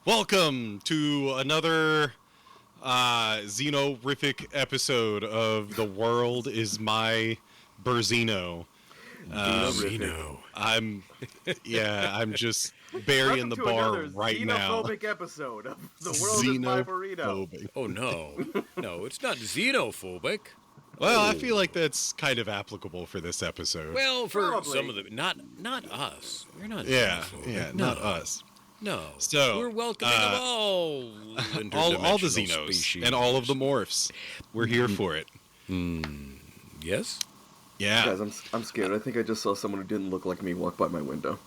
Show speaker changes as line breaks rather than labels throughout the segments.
Welcome to another xenorific episode of The World Is My Burzino. I'm just burying the bar right now.
Xenophobic episode of The World Is My Burrito.
Oh, no. No, it's not xenophobic.
Well, I feel like that's kind of applicable for this episode.
Well, for
Probably.
some of them. Not us. We're not
yeah,
xenophobic.
not us.
No.
So,
we're welcoming of all
the Xenos
species.
and all of the morphs. We're here for it.
Yes?
Yeah.
Guys, I'm scared. I think I just saw someone who didn't look like me walk by my window.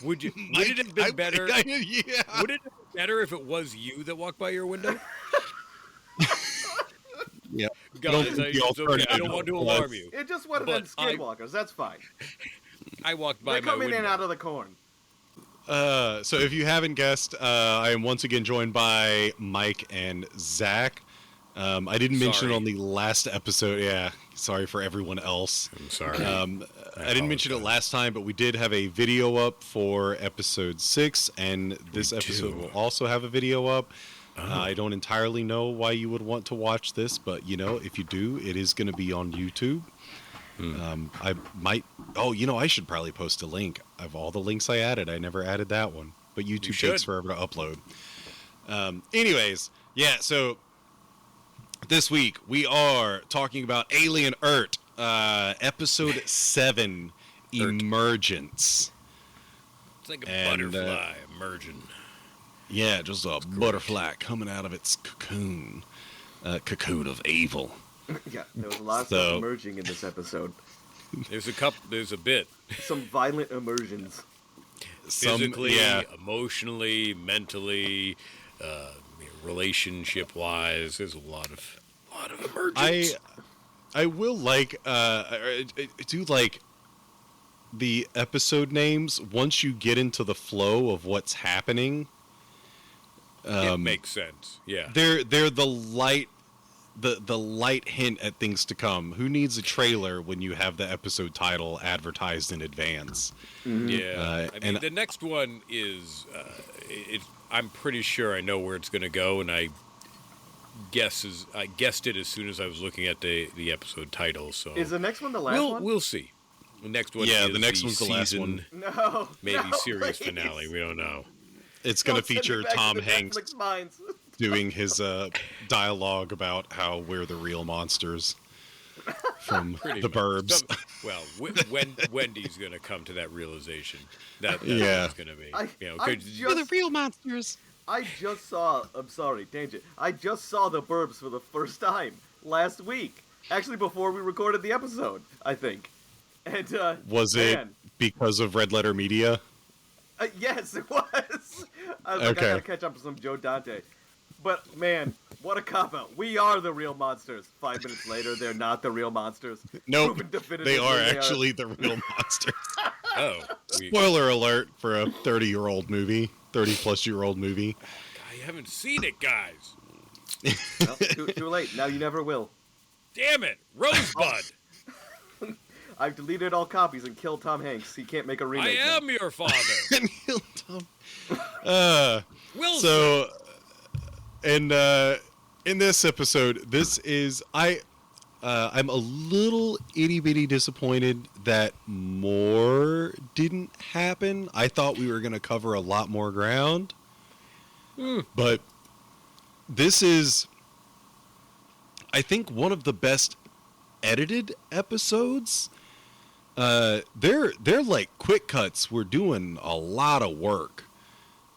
Would it have been better?
Yeah.
Would it have been better if it was you that walked by your window?
Yeah.
Guys, I don't want to alarm you.
It just would have been skinwalkers. That's fine.
I walked by
They
my
come
window.
in and out of the corn.
So if you haven't guessed, I am once again joined by Mike and Zach. I didn't mention it on the last episode. Yeah, sorry for everyone else.
I'm sorry.
I didn't mention it last time, but we did have a video up for episode 6, and this episode will also have a video up. I don't entirely know why you would want to watch this, but if you do, it is going to be on YouTube. I might. Oh, I should probably post a link of all the links I added. I never added that one, but YouTube takes forever to upload. Anyways, yeah. So this week we are talking about Alien Earth, episode 7, Emergence.
It's like a butterfly emerging.
Yeah, just a butterfly coming out of its cocoon of evil.
Yeah, there was a lot of stuff emerging in this episode.
There's a bit.
Some violent immersions.
Physically, emotionally, mentally, relationship-wise, there's a lot of emergence.
I will I do like the episode names once you get into the flow of what's happening.
It makes sense. Yeah,
they're the light hint at things to come. Who needs a trailer when you have the episode title advertised in advance?
Mm-hmm.
Yeah, I mean, the next one is. I'm pretty sure I know where it's going to go, and I guessed it as soon as I was looking at the episode title. So
is the next one the last one?
We'll see. The next one.
Yeah,
is
the next one's the last one.
No,
maybe series finale. We don't know.
It's going to feature Tom Hanks doing his dialogue about how we're the real monsters from the Burbs.
Well, Wendy's going to come to that realization. That's what it's going to be.
We're the real monsters.
I just saw. I'm sorry, tangent. I just saw the Burbs for the first time last week. Actually, before we recorded the episode, I think. And
was it because of Red Letter Media?
Yes, it was. I was like, I gotta catch up to some Joe Dante. But, man, what a cop-out. We are the real monsters. 5 minutes later, they're not the real monsters.
Nope, they are actually the real monsters. Spoiler alert for a 30-year-old movie, 30-plus-year-old movie.
I haven't seen it, guys.
Well, too late. Now you never will.
Damn it. Rosebud.
I've deleted all copies and killed Tom Hanks. He can't make a remake.
I am your father.
And killed Tom.
Wilson.
So, and in this episode, I'm a little itty bitty disappointed that more didn't happen. I thought we were going to cover a lot more ground, but this is, I think, one of the best edited episodes. They're like quick cuts. We're doing a lot of work.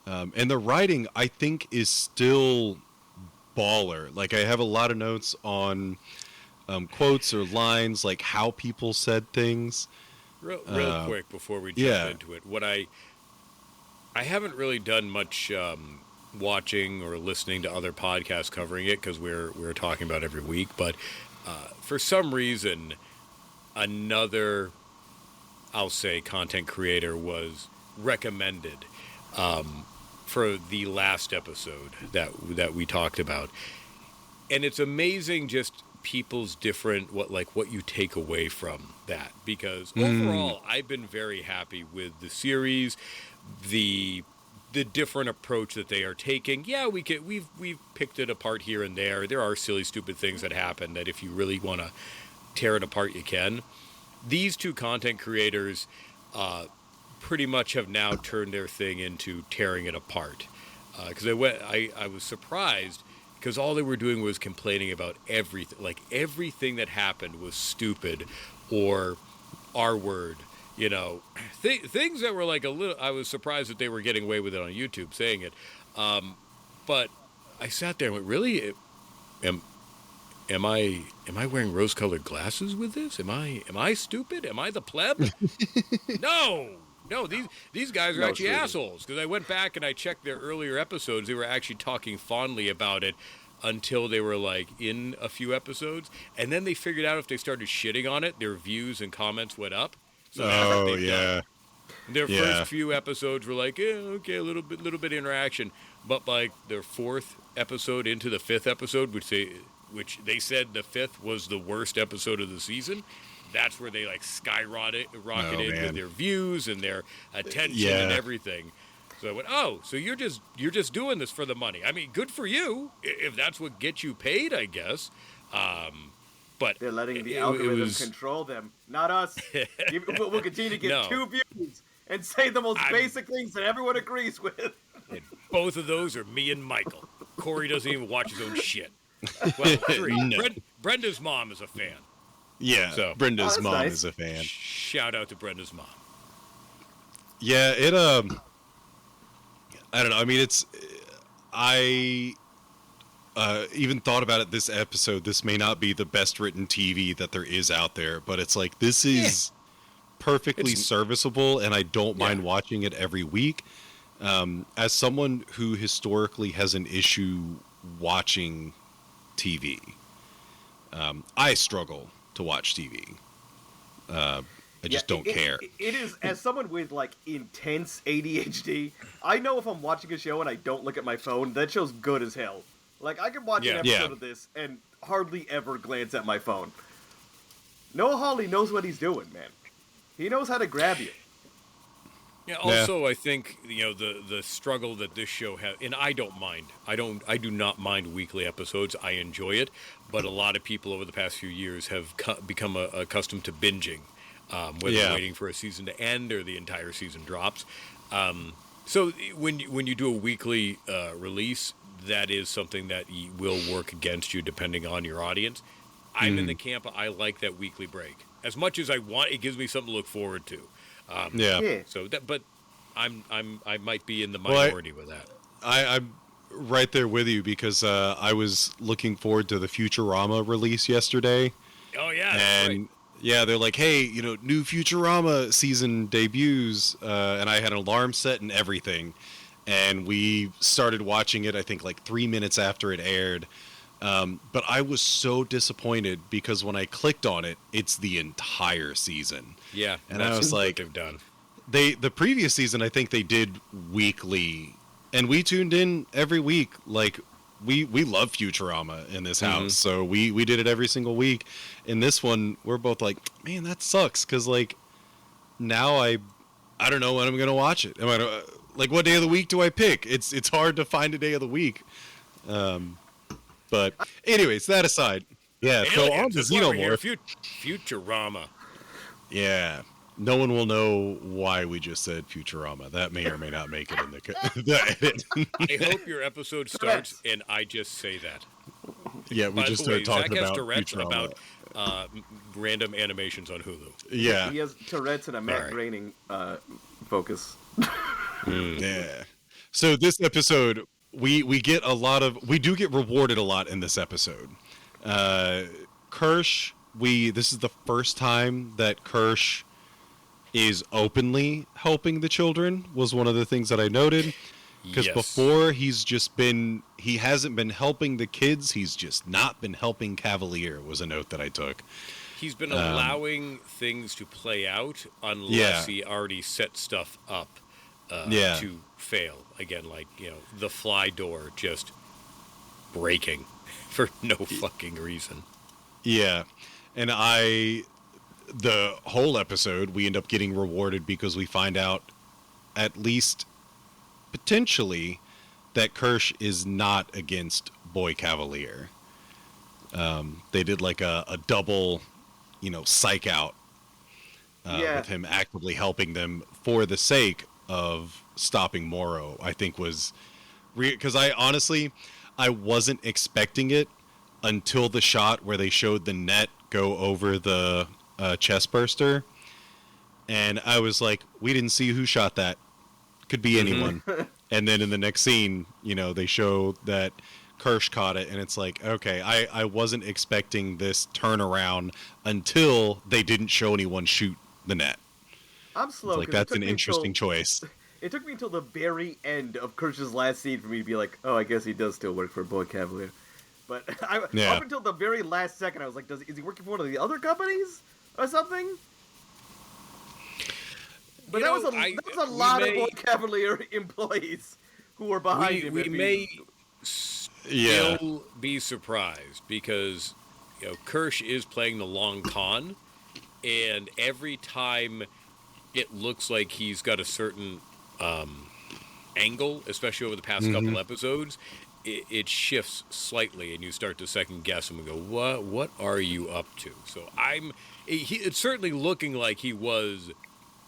And the writing, I think, is still baller. Like, I have a lot of notes on quotes or lines, like how people said things.
Real quick before we jump into it, what I haven't really done much watching or listening to other podcasts covering it because we're talking about it every week. But for some reason, another, I'll say, content creator was recommended for the last episode that we talked about, and it's amazing just people's different what you take away from that, because overall I've been very happy with the series. The the different approach that they are taking. Yeah, we've picked it apart here and there. There are silly, stupid things that happen that if you really want to tear it apart, you can. These two content creators pretty much have now turned their thing into tearing it apart. Because I was surprised because all they were doing was complaining about everything. Like everything that happened was stupid or R-word. You know, things that were like a little. I was surprised that they were getting away with it on YouTube saying it. But I sat there and went, really? Am I wearing rose-colored glasses with this? Am I stupid? Am I the pleb? No, these guys are actually assholes. Because I went back and I checked their earlier episodes. They were actually talking fondly about it until they were like in a few episodes, and then they figured out if they started shitting on it, their views and comments went up. So done. Their first few episodes were like, okay, a little bit interaction, but like their fourth episode into the fifth episode, which they said the fifth was the worst episode of the season. That's where they like rocketed with their views and their attention and everything. So I went, so you're just doing this for the money. I mean, good for you if that's what gets you paid, I guess. But
they're letting the algorithm control them, not us. We'll continue to get 2 views and say the most basic things that everyone agrees with.
And both of those are me and Michael. Corey doesn't even watch his own shit. Well, 3. No. Brenda's mom is a fan.
Yeah, so, Brenda's mom is a fan.
Shout out to Brenda's mom.
Yeah, it I don't know. I mean, I even thought about it this episode. This may not be the best written TV that there is out there, but it's like this is perfectly serviceable, and I don't mind watching it every week. As someone who historically has an issue watching TV, I struggle to watch TV. I just don't care.
It is, as someone with like intense ADHD, I know if I'm watching a show and I don't look at my phone, that show's good as hell. Like I can watch an episode of this and hardly ever glance at my phone. Noah Hawley knows what he's doing, man. He knows how to grab you.
Yeah. Also, I think the struggle that this show has, and I don't mind. I do not mind weekly episodes. I enjoy it, but a lot of people over the past few years have become accustomed to binging, whether waiting for a season to end or the entire season drops. So when you do a weekly release, that is something that will work against you depending on your audience. I'm in the camp. I like that weekly break as much as I want. It gives me something to look forward to. So that, but I might be in the minority with that.
I'm right there with you because I was looking forward to the Futurama release yesterday.
Oh yeah,
and they're like, hey, new Futurama season debuts, and I had an alarm set and everything, and we started watching it. I think like 3 minutes after it aired. But I was so disappointed because when I clicked on it, it's the entire season.
Yeah,
and I was like,
they've done.
The previous season, I think they did weekly, and we tuned in every week. Like we love Futurama in this house, so we did it every single week. In this one, we're both like, man, that sucks, because like now I don't know when I'm gonna watch it. Like what day of the week do I pick? It's hard to find a day of the week. But anyways, that aside, so on to Xenomorph.
Futurama.
Yeah, no one will know why we just said Futurama. That may or may not make it in the edit.
I hope your episode starts and I just say that.
Yeah, we just started talking
Zach
about
Tourette's
Futurama.
About random animations on Hulu.
Yeah,
he has Tourette's and a Matt Groening focus.
Yeah. So this episode, we get we do get rewarded a lot in this episode. Kirsch, this is the first time that Kirsch is openly helping the children, was one of the things that I noted. Because before he hasn't been helping the kids, he's just not been helping Cavalier, was a note that I took.
He's been allowing things to play out unless he already set stuff up to fail. Again, like, the fly door just breaking for no fucking reason.
Yeah. And the whole episode, we end up getting rewarded because we find out at least potentially that Kirsch is not against Boy Cavalier. They did like a double, psych out with him actively helping them for the sake of stopping Morrow. I think was because I wasn't expecting it until the shot where they showed the net go over the chest burster, and I was like, we didn't see who shot that. Could be anyone. And then in the next scene, they show that Kirsch caught it, and it's like, okay, I wasn't expecting this turnaround until they didn't show anyone shoot the net.
I'm slow.
Like, that's an interesting choice.
It took me until the very end of Kirsch's last scene for me to be like, oh, I guess he does still work for Boy Cavalier. But up until the very last second, I was like, is he working for one of the other companies or something? But that was a lot of Boy Cavalier employees who were behind him.
We may still be surprised because Kirsch is playing the long con, and every time it looks like he's got a certain angle, especially over the past couple episodes, it shifts slightly, and you start to second guess him and go, "What are you up to?" So it's certainly looking like he was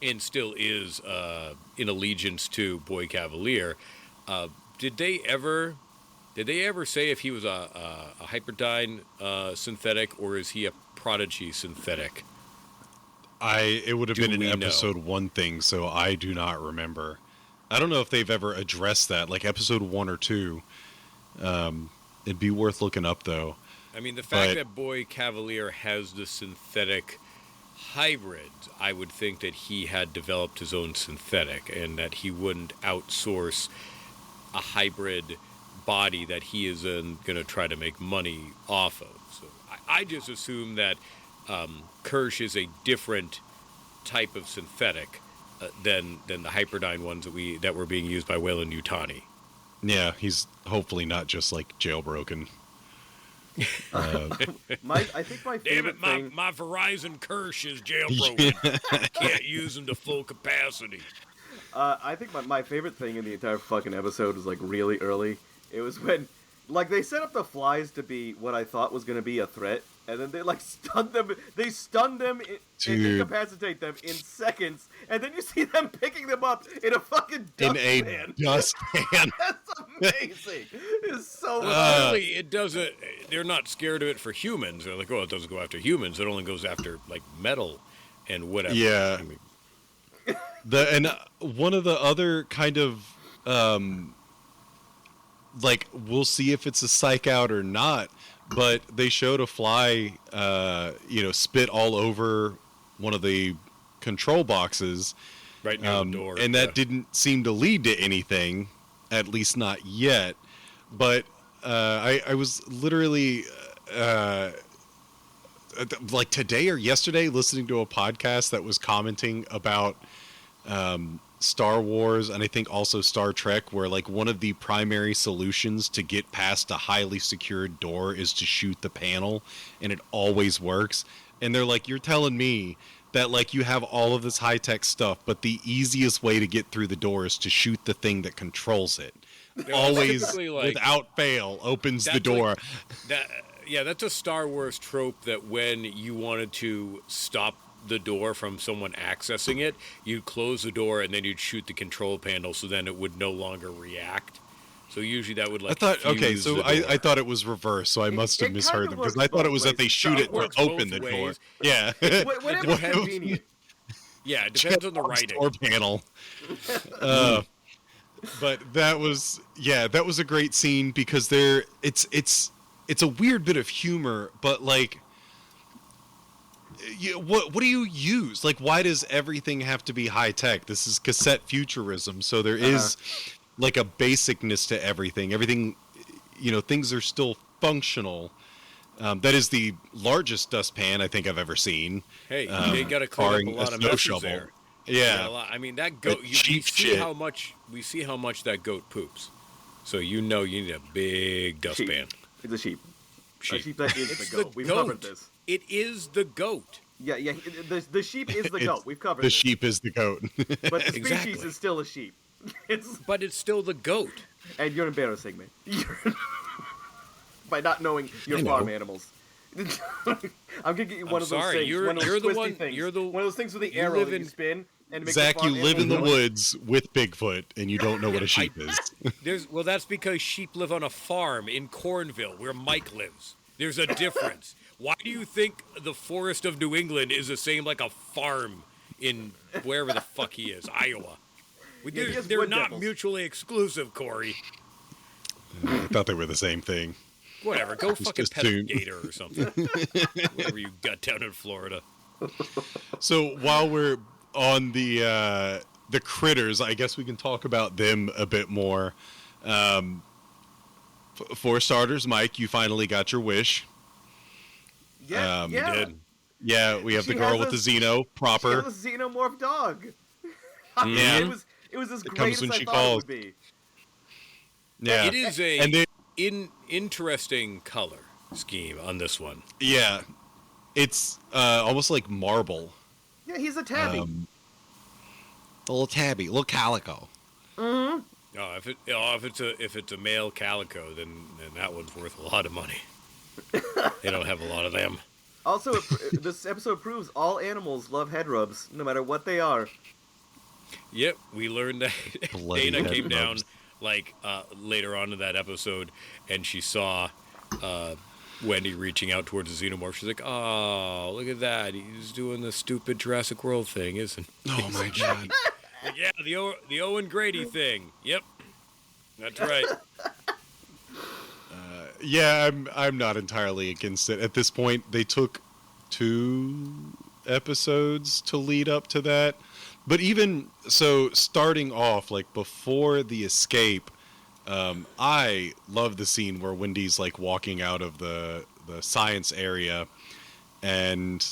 and still is in allegiance to Boy Cavalier. Did they ever say if he was a Hyperdyne synthetic, or is he a Prodigy synthetic?
It would have been an episode 1 thing, so I do not remember. I don't know if they've ever addressed that, like episode 1 or 2. It'd be worth looking up, though.
I mean, the fact that Boy Cavalier has the synthetic hybrids, I would think that he had developed his own synthetic, and that he wouldn't outsource a hybrid body that he is going to try to make money off of. So I just assume that Kirsch is a different type of synthetic than the Hyperdyne ones that were being used by Weyland Yutani.
Yeah, he's hopefully not just like jailbroken.
I think my favorite thing...
my Verizon Kirsch is jailbroken. I can't use him to full capacity.
I think my favorite thing in the entire fucking episode was like really early. It was when, like, they set up the flies to be what I thought was going to be a threat, and then they like stun them. They stun them and incapacitate them in seconds, and then you see them picking them up in a fucking dustpan.
Dustpan.
That's amazing. It's so
really, it doesn't. They're not scared of it for humans. They're like, oh, it doesn't go after humans. It only goes after like metal and whatever.
Yeah. I mean, one of the other kind of like, we'll see if it's a psych out or not, but they showed a fly spit all over one of the control boxes
right near the door,
and that didn't seem to lead to anything, at least not yet. But I was literally like today or yesterday listening to a podcast that was commenting about Star Wars, and I think also Star Trek, where like one of the primary solutions to get past a highly secured door is to shoot the panel, and it always works. And they're like, you're telling me that like you have all of this high-tech stuff, but the easiest way to get through the door is to shoot the thing that controls it. Always, like, without fail, opens the door.
Like, that's a Star Wars trope, that when you wanted to stop the door from someone accessing it, you'd close the door and then you'd shoot the control panel, so then it would no longer react. So usually that would like. I
thought it was reverse, so I must have misheard them, because I thought it was that they shoot it to open the door. Yeah,
whatever convenient.
Yeah, it depends on the writing.
Door panel. But that was a great scene, because it's a weird bit of humor, but like. What do you use? Like, why does everything have to be high tech? This is cassette futurism, so there is like a basicness to everything. Everything, things are still functional. That is the largest dustpan I think I've ever seen.
Hey, they got to clean up a lot of messes there.
Yeah,
I mean that goat. We see how much that goat poops, so you need a big dustpan.
It's a sheep. A sheep that is the goat. We've covered this.
It is the goat.
Yeah. The sheep is the goat. We've covered
the sheep is the goat.
But the species is still a sheep.
But it's still the goat.
And you're embarrassing me. By not knowing your farm animals. I'm gonna get you one of those things.
You're
one of those
the one.
things.
You're the
one of those things with the arrow that you spin and make
Zach,
the farm
you live in the
animal
woods with Bigfoot, and you don't know what a sheep is.
Well, that's because sheep live on a farm in Cornville, where Mike lives. There's a difference. Why do you think the forest of New England is the same like a farm in wherever the fuck he is, Iowa? They're not mutually exclusive, Corey.
I thought they were the same thing.
Whatever, go fucking pet a gator or something. Whatever you got down in Florida.
So while we're on the critters, I guess we can talk about them a bit more. For starters, Mike, you finally got your wish.
Yeah,
You did. Yeah, we have the girl with the Xeno proper.
She has a xenomorph dog.
Yeah.
It was as
It
great
comes
as
when
I
she
thought
calls.
it would be.
Yeah.
It is interesting color scheme on this one.
Yeah. It's almost like marble.
Yeah, he's a tabby.
A little tabby, a little calico.
Mm-hmm.
Oh, if it's a male calico, then that one's worth a lot of money. They don't have a lot of them.
Also, this episode proves all animals love head rubs, no matter what they are.
Yep, we learned that.
Bloody
Dana
head
came down
rubs.
later on in that episode, and she saw Wendy reaching out towards the xenomorph. She's like, "Oh, look at that! He's doing the stupid Jurassic World thing, isn't he?"
Oh my god.
Like, yeah, the Owen Grady thing. Yep, that's right.
Yeah, I'm not entirely against it. At this point, they took 2 episodes to lead up to that. But even so, starting off, like, before the escape, I love the scene where Wendy's, like, walking out of the science area, and,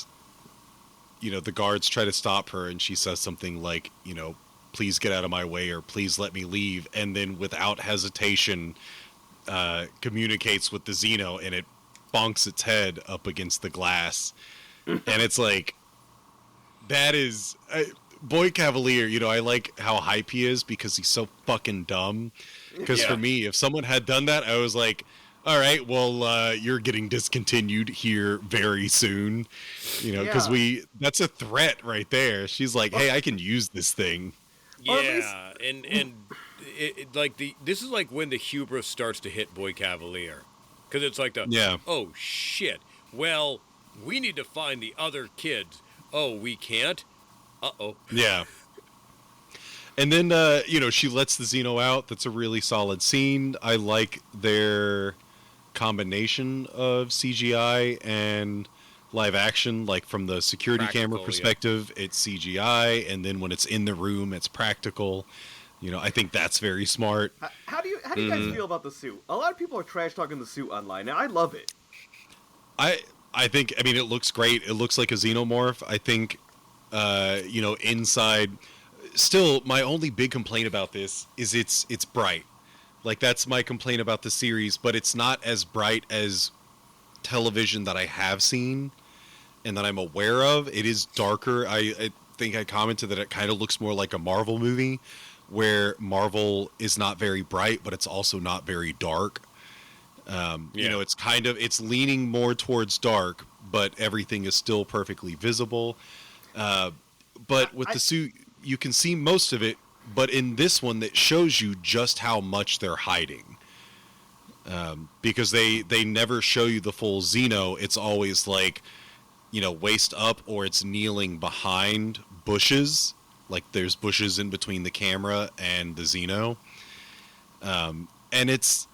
you know, the guards try to stop her, and she says something like, you know, please get out of my way, or please let me leave, and then without hesitation communicates with the Xeno, and it bonks its head up against the glass. And it's like, that is... Boy Cavalier, you know, I like how hype he is because he's so fucking dumb. Because for me, if someone had done that, I was like, all right, well, you're getting discontinued here very soon. You know, because that's a threat right there. She's like, hey, I can use this thing.
Yeah, and this is like when the hubris starts to hit Boy Cavalier. Because it's like oh, shit, well, we need to find the other kids. Oh, we can't? Uh-oh. Yeah.
And then, you know, she lets the Xeno out. That's a really solid scene. I like their combination of CGI and live action. Like, from the security camera perspective, it's CGI. And then when it's in the room, it's practical. You know, I think that's very smart.
How do you guys feel about the suit? A lot of people are trash talking the suit online, and I love it.
I think, I mean, it looks great. It looks like a xenomorph. I think, you know, inside... Still, my only big complaint about this is it's bright. Like, that's my complaint about the series, but it's not as bright as television that I have seen and that I'm aware of. It is darker. I think I commented that it kind of looks more like a Marvel movie, where Marvel is not very bright, but it's also not very dark. You know, it's leaning more towards dark, but everything is still perfectly visible. But with the suit, you can see most of it, but in this one, that shows you just how much they're hiding. Because they never show you the full Xeno. It's always like, you know, waist up, or it's kneeling behind bushes. Like, there's bushes in between the camera and the Xeno. And it's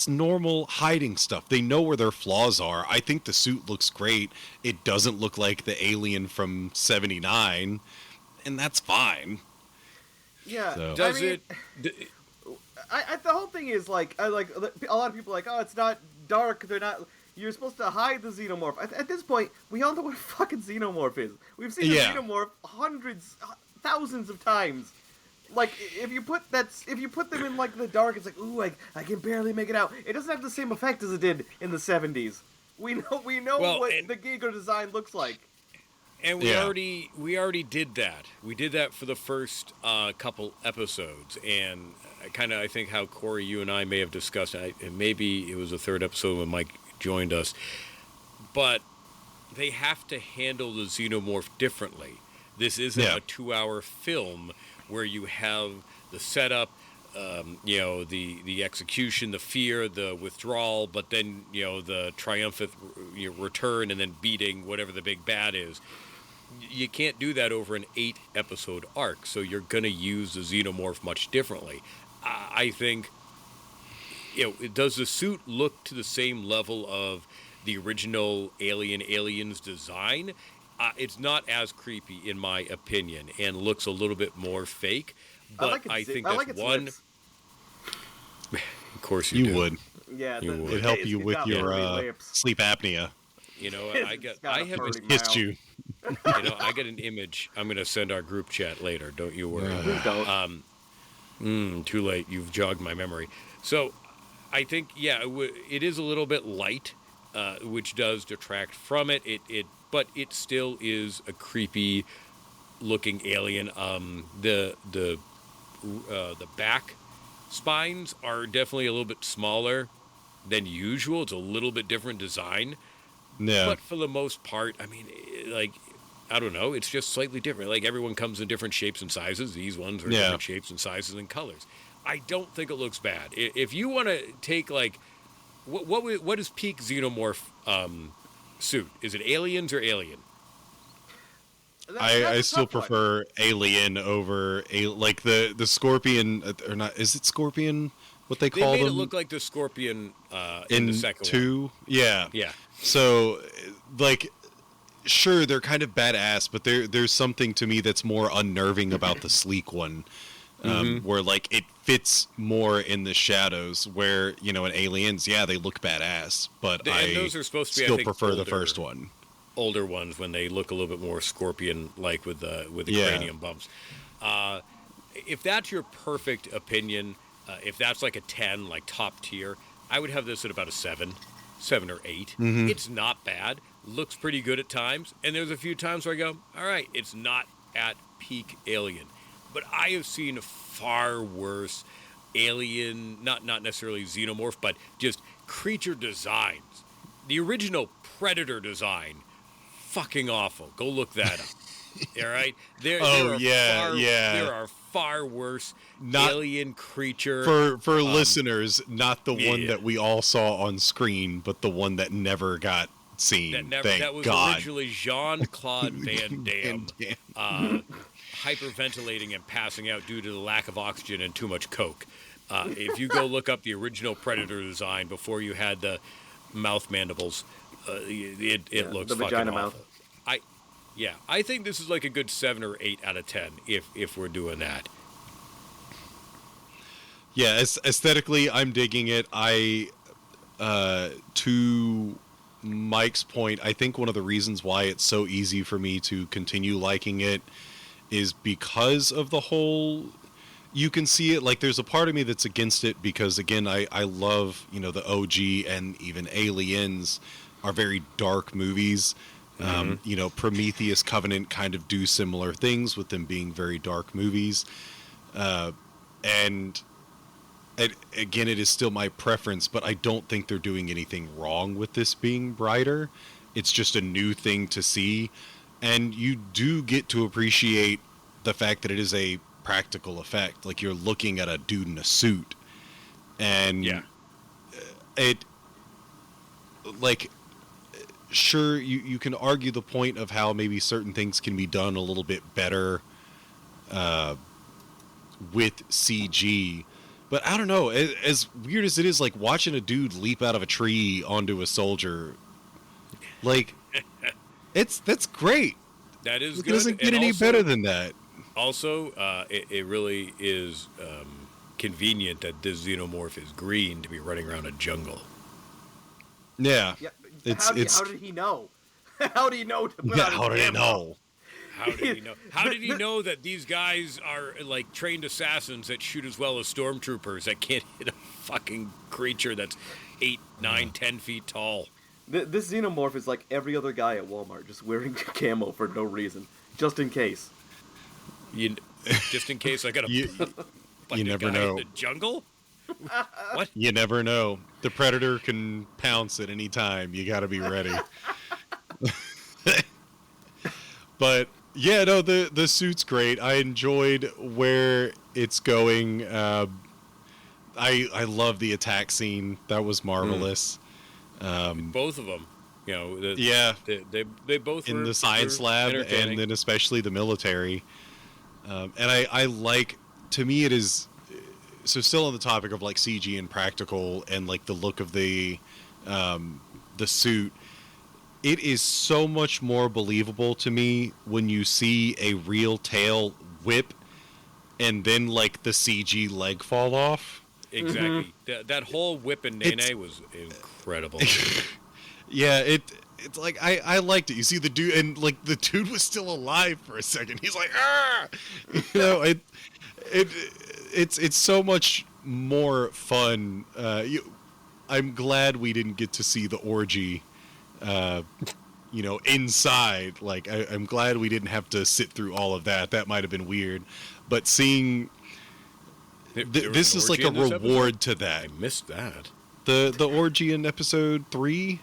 normal hiding stuff. They know where their flaws are. I think the suit looks great. It doesn't look like the alien from 79. And that's fine.
Yeah.
So.
Does
I mean,
it?
The whole thing is like, a lot of people are like, oh, it's not dark. They're not. You're supposed to hide the xenomorph. At this point, we all know what a fucking xenomorph is. We've seen the xenomorph hundreds, thousands of times. Like, if you put them in like the dark, it's like, ooh, I can barely make it out. It doesn't have the same effect as it did in the 70s. We know what the Giga design looks like.
And we already did that. We did that for the first couple episodes, and I think how Corey, you and I may have discussed it. And maybe it was the third episode when Mike joined us, but they have to handle the xenomorph differently. This isn't a 2-hour film where you have the setup, the execution, the fear, the withdrawal, but then, the triumphant return and then beating whatever the big bad is. You can't do that over an 8-episode arc, so you're going to use the xenomorph much differently. I think, does the suit look to the same level of the original Aliens design? It's not as creepy, in my opinion, and looks a little bit more fake. But I think that's one.
Lips.
Of course you
would.
Yeah,
it'd help you with your sleep apnea.
I haven't
kissed you.
I got an image I'm going to send our group chat later. Don't you worry. Too late. You've jogged my memory. So I think, it is a little bit light, which does detract from it. But it still is a creepy looking alien. The back spines are definitely a little bit smaller than usual. It's a little bit different design.
Yeah.
But for the most part, I mean, I don't know. It's just slightly different. Like, everyone comes in different shapes and sizes. These ones are different shapes and sizes and colors. I don't think it looks bad. If you want to take, what is peak xenomorph suit? Is it Aliens or Alien?
I still prefer Alien over the Scorpion, or not? Is it Scorpion? What they call them?
They made it look like the Scorpion in the second
2?
one.
Yeah. So, sure, they're kind of badass, but there's something to me that's more unnerving about the sleek one, where it fits more in the shadows. Where in Aliens, they look badass, but
those are supposed to be,
still prefer the first one.
Older ones when they look a little bit more Scorpion-like with the cranium bumps. If that's your perfect opinion, if that's like a 10, like top tier, I would have this at about a 7 or 8. It's not bad. Looks pretty good at times. And there's a few times where I go, all right, it's not at peak Alien. But I have seen far worse Alien, not necessarily xenomorph, but just creature designs. The original Predator design, fucking awful. Go look that up. All right? There are far worse alien creature.
For listeners, not the one that we all saw on screen, but the one that never got seen. That was
originally Jean-Claude Van Damme hyperventilating and passing out due to the lack of oxygen and too much coke. If you go look up the original Predator design before you had the mouth mandibles, it looks fucking awful. Mouth. I think this is like a good 7 or 8 out of 10 if we're doing that.
Yeah, aesthetically, I'm digging it. To Mike's point, I think one of the reasons why it's so easy for me to continue liking it is because of the whole. You can see it, there's a part of me that's against it because, again, I love, the OG and even Aliens are very dark movies. Prometheus, Covenant kind of do similar things with them being very dark movies. And again, it is still my preference, but I don't think they're doing anything wrong with this being brighter. It's just a new thing to see. And you do get to appreciate the fact that it is a practical effect. Like, you're looking at a dude in a suit. And sure, you can argue the point of how maybe certain things can be done a little bit better with CG. But I don't know, as weird as it is, watching a dude leap out of a tree onto a soldier, that's great.
That is good.
It doesn't get any better than that.
Also, it really is convenient that this xenomorph is green to be running around a jungle.
Yeah.
How did he know? How did he know to put out
how did he know?
How did he know? How did he know that these guys are trained assassins that shoot as well as stormtroopers that can't hit a fucking creature that's 8, 9, 10 feet tall?
This xenomorph is like every other guy at Walmart, just wearing camo for no reason, just in case.
Just in case I got
you never know.
In the jungle? What?
You never know. The predator can pounce at any time. You got to be ready. But yeah, no, the suit's great. I enjoyed where it's going. I love the attack scene. That was marvelous.
Both of them. You know, they both
in
were,
the science lab, and then especially the military. And I like, to me it is, so still on the topic of like CG and practical and like the look of the suit, it is so much more believable to me when you see a real tail whip and then like the CG leg fall off.
Exactly. That whole whip and Nene was incredible.
Yeah, it's like I liked it. You see the dude, and like the dude was still alive for a second. He's like, ah, you know, it's so much more fun. I'm glad we didn't get to see the orgy, you know, inside. Like I'm glad we didn't have to sit through all of that. That might have been weird, but seeing this is like a reward to that.
I missed that.
The orgy in episode 3.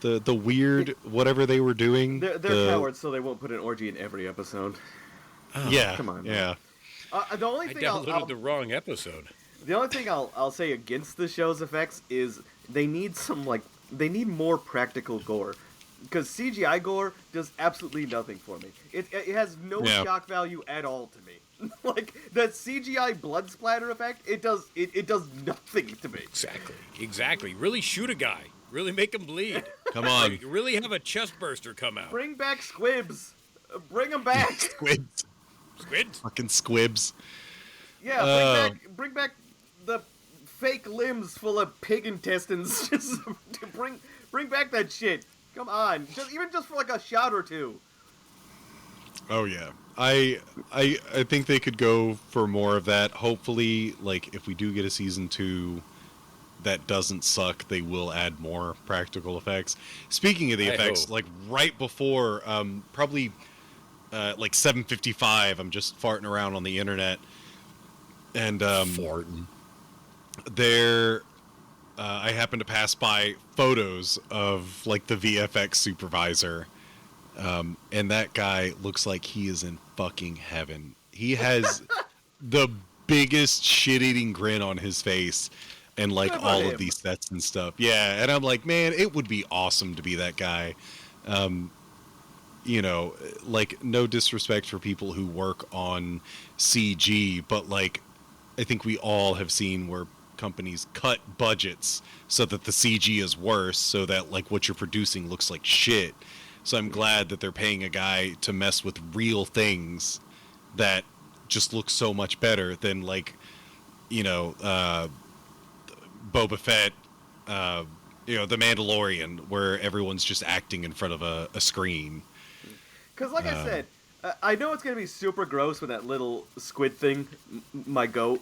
The weird whatever they were doing.
They're cowards, so they won't put an orgy in every episode.
Oh, yeah,
come on.
Yeah.
The only thing
I downloaded the wrong episode.
The only thing I'll say against the show's effects is they need more practical gore, because CGI gore does absolutely nothing for me. It has no shock value at all to me. Like that CGI blood splatter effect, it does nothing to me.
Exactly. Really shoot a guy. Really make him bleed.
Come on.
Like, really have a chest burster come out.
Bring back squibs. Bring them back.
Squids. Fucking squibs.
Yeah, bring back the fake limbs full of pig intestines. Just bring back that shit. Come on. Even just for like a shot or two.
Oh yeah. I think they could go for more of that. Hopefully, like if we do get a season 2 that doesn't suck, they will add more practical effects. Speaking of the effects, like right before probably like 7:55, I'm just farting around on the internet, and
farting.
There I happened to pass by photos of like the VFX supervisor, and that guy looks like he is in fucking heaven. He has the biggest shit-eating grin on his face, and like all of these sets and stuff. Yeah, and I'm like, man, it would be awesome to be that guy. You know, like no disrespect for people who work on CG, but like I think we all have seen where companies cut budgets so that the CG is worse, so that like what you're producing looks like shit. So I'm glad that they're paying a guy to mess with real things that just look so much better than like, you know, Boba Fett, you know, The Mandalorian, where everyone's just acting in front of a screen.
Because like I said, I know it's going to be super gross when that little squid thing, my goat,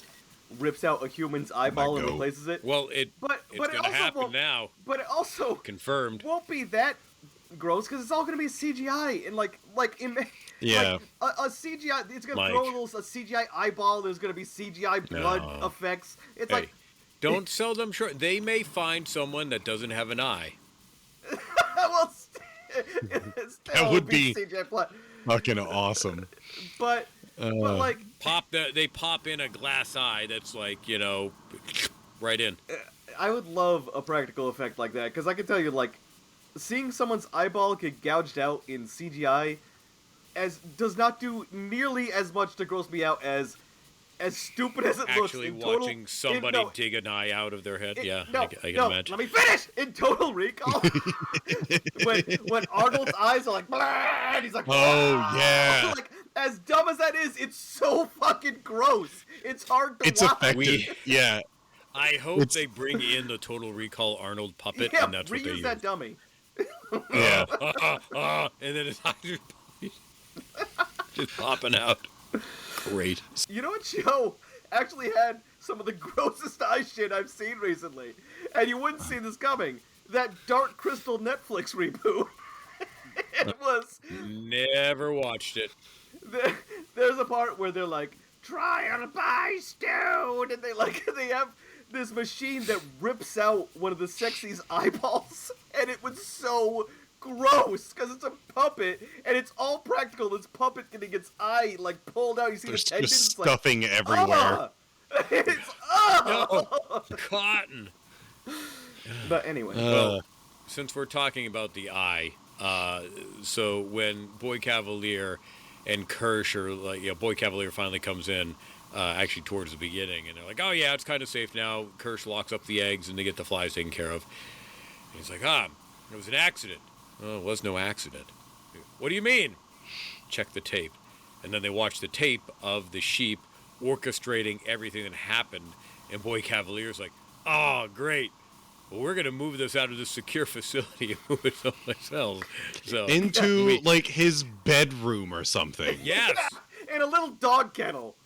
rips out a human's eyeball and replaces it.
Well, it's going to happen now.
But it also
confirmed
won't be that gross because it's all going to be CGI and like
yeah,
like a CGI. It's going to throw a CGI eyeball. There's going to be CGI blood effects. It's like
don't sell them short. They may find someone that doesn't have an eye.
Well,
that would be
CGI blood.
Fucking awesome.
But like
they pop in a glass eye that's like, you know, right in.
I would love a practical effect like that because I can tell you, like, seeing someone's eyeball get gouged out in CGI does not do nearly as much to gross me out as stupid as it looks.
Actually watching somebody dig an eye out of their head, I can imagine.
Let me finish! In Total Recall, when Arnold's eyes are like, blah, and he's like,
oh, yeah.
Like, as dumb as that is, it's so fucking gross. It's hard to watch.
Effective. Yeah.
I hope they bring in the Total Recall Arnold puppet, and that's what they use.
Reuse that dummy.
Yeah.
And then his eyes just popping out. Great.
You know what show actually had some of the grossest eye shit I've seen recently? And you wouldn't see this coming. that Dark Crystal Netflix reboot. It was...
Never watched it.
There's a part where they're like, trial by stone, and they have this machine that rips out one of the sexy's eyeballs, and it was so gross because it's a puppet and it's all practical. This puppet getting its eye like pulled out. You see
There's
the tendons,
just stuffing everywhere.
It's
No, cotton.
But anyway,
well, since we're talking about the eye, so when Boy Cavalier and Kirsch are like, Boy Cavalier finally comes in, actually towards the beginning, and they're like, oh yeah, it's kind of safe now. Kirsch locks up the eggs and they get the flies taken care of. And he's like, it was an accident. Oh, it was no accident. What do you mean? Check the tape. And then they watch the tape of the sheep orchestrating everything that happened, and Boy Cavalier's like, oh, great. Well, we're going to move this out of this secure facility and move it someplace else. So,
into, like, his bedroom or something.
Yes.
Yeah, in a little dog kennel.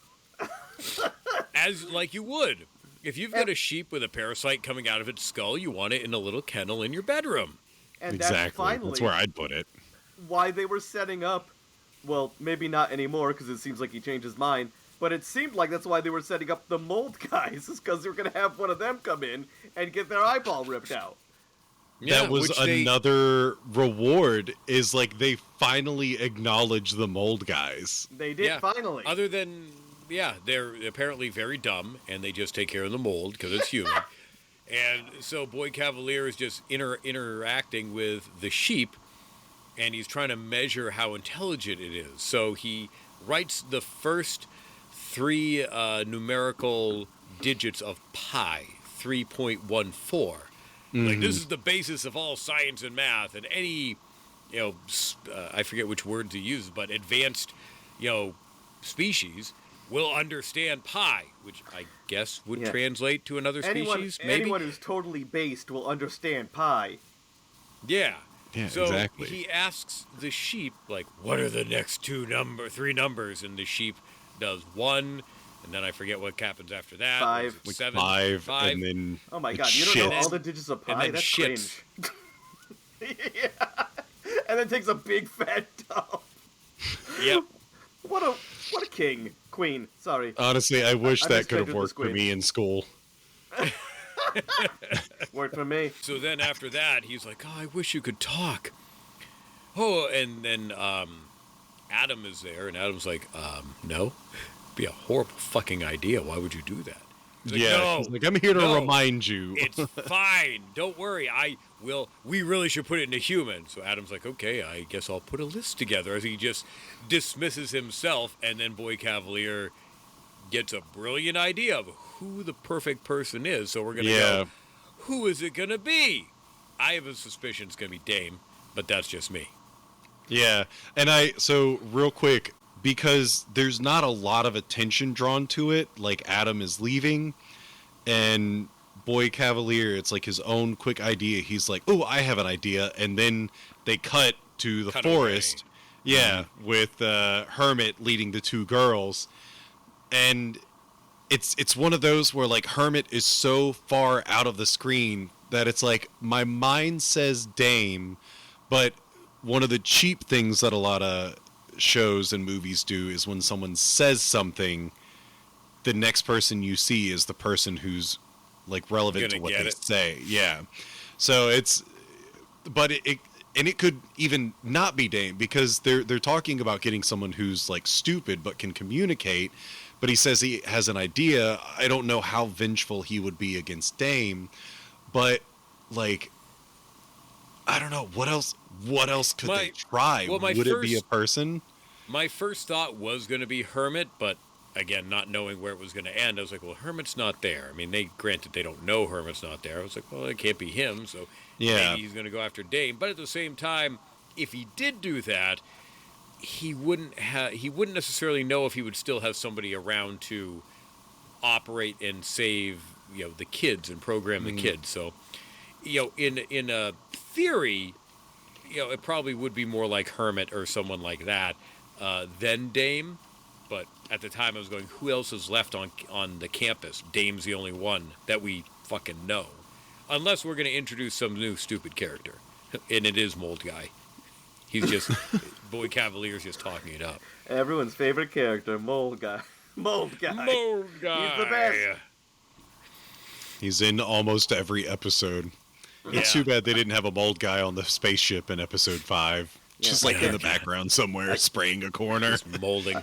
As, like you would. If you've got a sheep with a parasite coming out of its skull, you want it in a little kennel in your bedroom.
And
Exactly. That's where I'd put it.
Why they were setting up, well, maybe not anymore because it seems like he changed his mind, but it seemed like that's why they were setting up the mold guys, is because they were going to have one of them come in and get their eyeball ripped out.
Yeah,
that was another reward, is like they finally acknowledged the mold guys.
They did, finally.
Other than, they're apparently very dumb and they just take care of the mold because it's human. And so Boy Cavalier is just interacting with the sheep, and he's trying to measure how intelligent it is. So he writes the first 3 numerical digits of pi, 3.14. Like, this is the basis of all science and math, and any, I forget which words he uses, but advanced, species will understand pi, which I guess would translate to another species, maybe?
Anyone who's totally based will understand pi.
Yeah.
Yeah,
so
exactly.
He asks the sheep, like, what are the next 3 numbers? And the sheep does 1, and then I forget what happens after that.
5.
Like 7.
5, and then...
Oh my god, you don't know all the digits of pi? That's
shits.
cringe. Yeah. And then takes a big fat dump.
Yep.
What a king. Queen, sorry.
Honestly, I wish that could have worked for me in school.
Worked for me.
So then after that, he's like, oh, I wish you could talk. Oh, and then Adam is there, and Adam's like, no. It'd be a horrible fucking idea. Why would you do that? He's like, no,
he's like, I'm here to remind you.
It's fine. Don't worry. We really should put it into human. So Adam's like, okay, I guess I'll put a list together, as he just dismisses himself, and then Boy Cavalier gets a brilliant idea of who the perfect person is. So we're going to go, who is it going to be? I have a suspicion it's going to be Dame, but that's just me.
Yeah, and so real quick, because there's not a lot of attention drawn to it, like Adam is leaving, and Boy Cavalier, it's like his own quick idea. He's like, oh, I have an idea, and then they cut to the forest, with Hermit leading the 2 girls, and it's one of those where, like, Hermit is so far out of the screen that it's like, my mind says Dame, but one of the cheap things that a lot of shows and movies do is when someone says something, the next person you see is the person who's, like, relevant to what they say. Yeah. So but it could even not be Dame, because they're talking about getting someone who's, like, stupid but can communicate. But he says he has an idea. I don't know how vengeful he would be against Dame, but, like, I don't know what else could they try. Would it be a person?
My first thought was going to be Hermit, but again, not knowing where it was going to end, I was like, well, Hermit's not there. I mean, granted they don't know Hermit's not there. I was like, well, it can't be him, so maybe he's going to go after Dame. But at the same time, if he did do that, he wouldn't necessarily know if he would still have somebody around to operate and save, the kids and program the kids. So, in a theory, it probably would be more like Hermit or someone like that than Dame. But at the time, I was going, who else is left on the campus? Dame's the only one that we fucking know. Unless we're going to introduce some new stupid character. And it is Mold Guy. He's just, Boy Cavalier's just talking it up.
Everyone's favorite character, Mold Guy. Mold Guy.
Mold Guy.
He's the best.
He's in almost every episode.
Yeah.
It's too bad they didn't have a Mold Guy on the spaceship in episode 5.
Yeah.
Just like in the background somewhere, spraying a corner.
Just molding.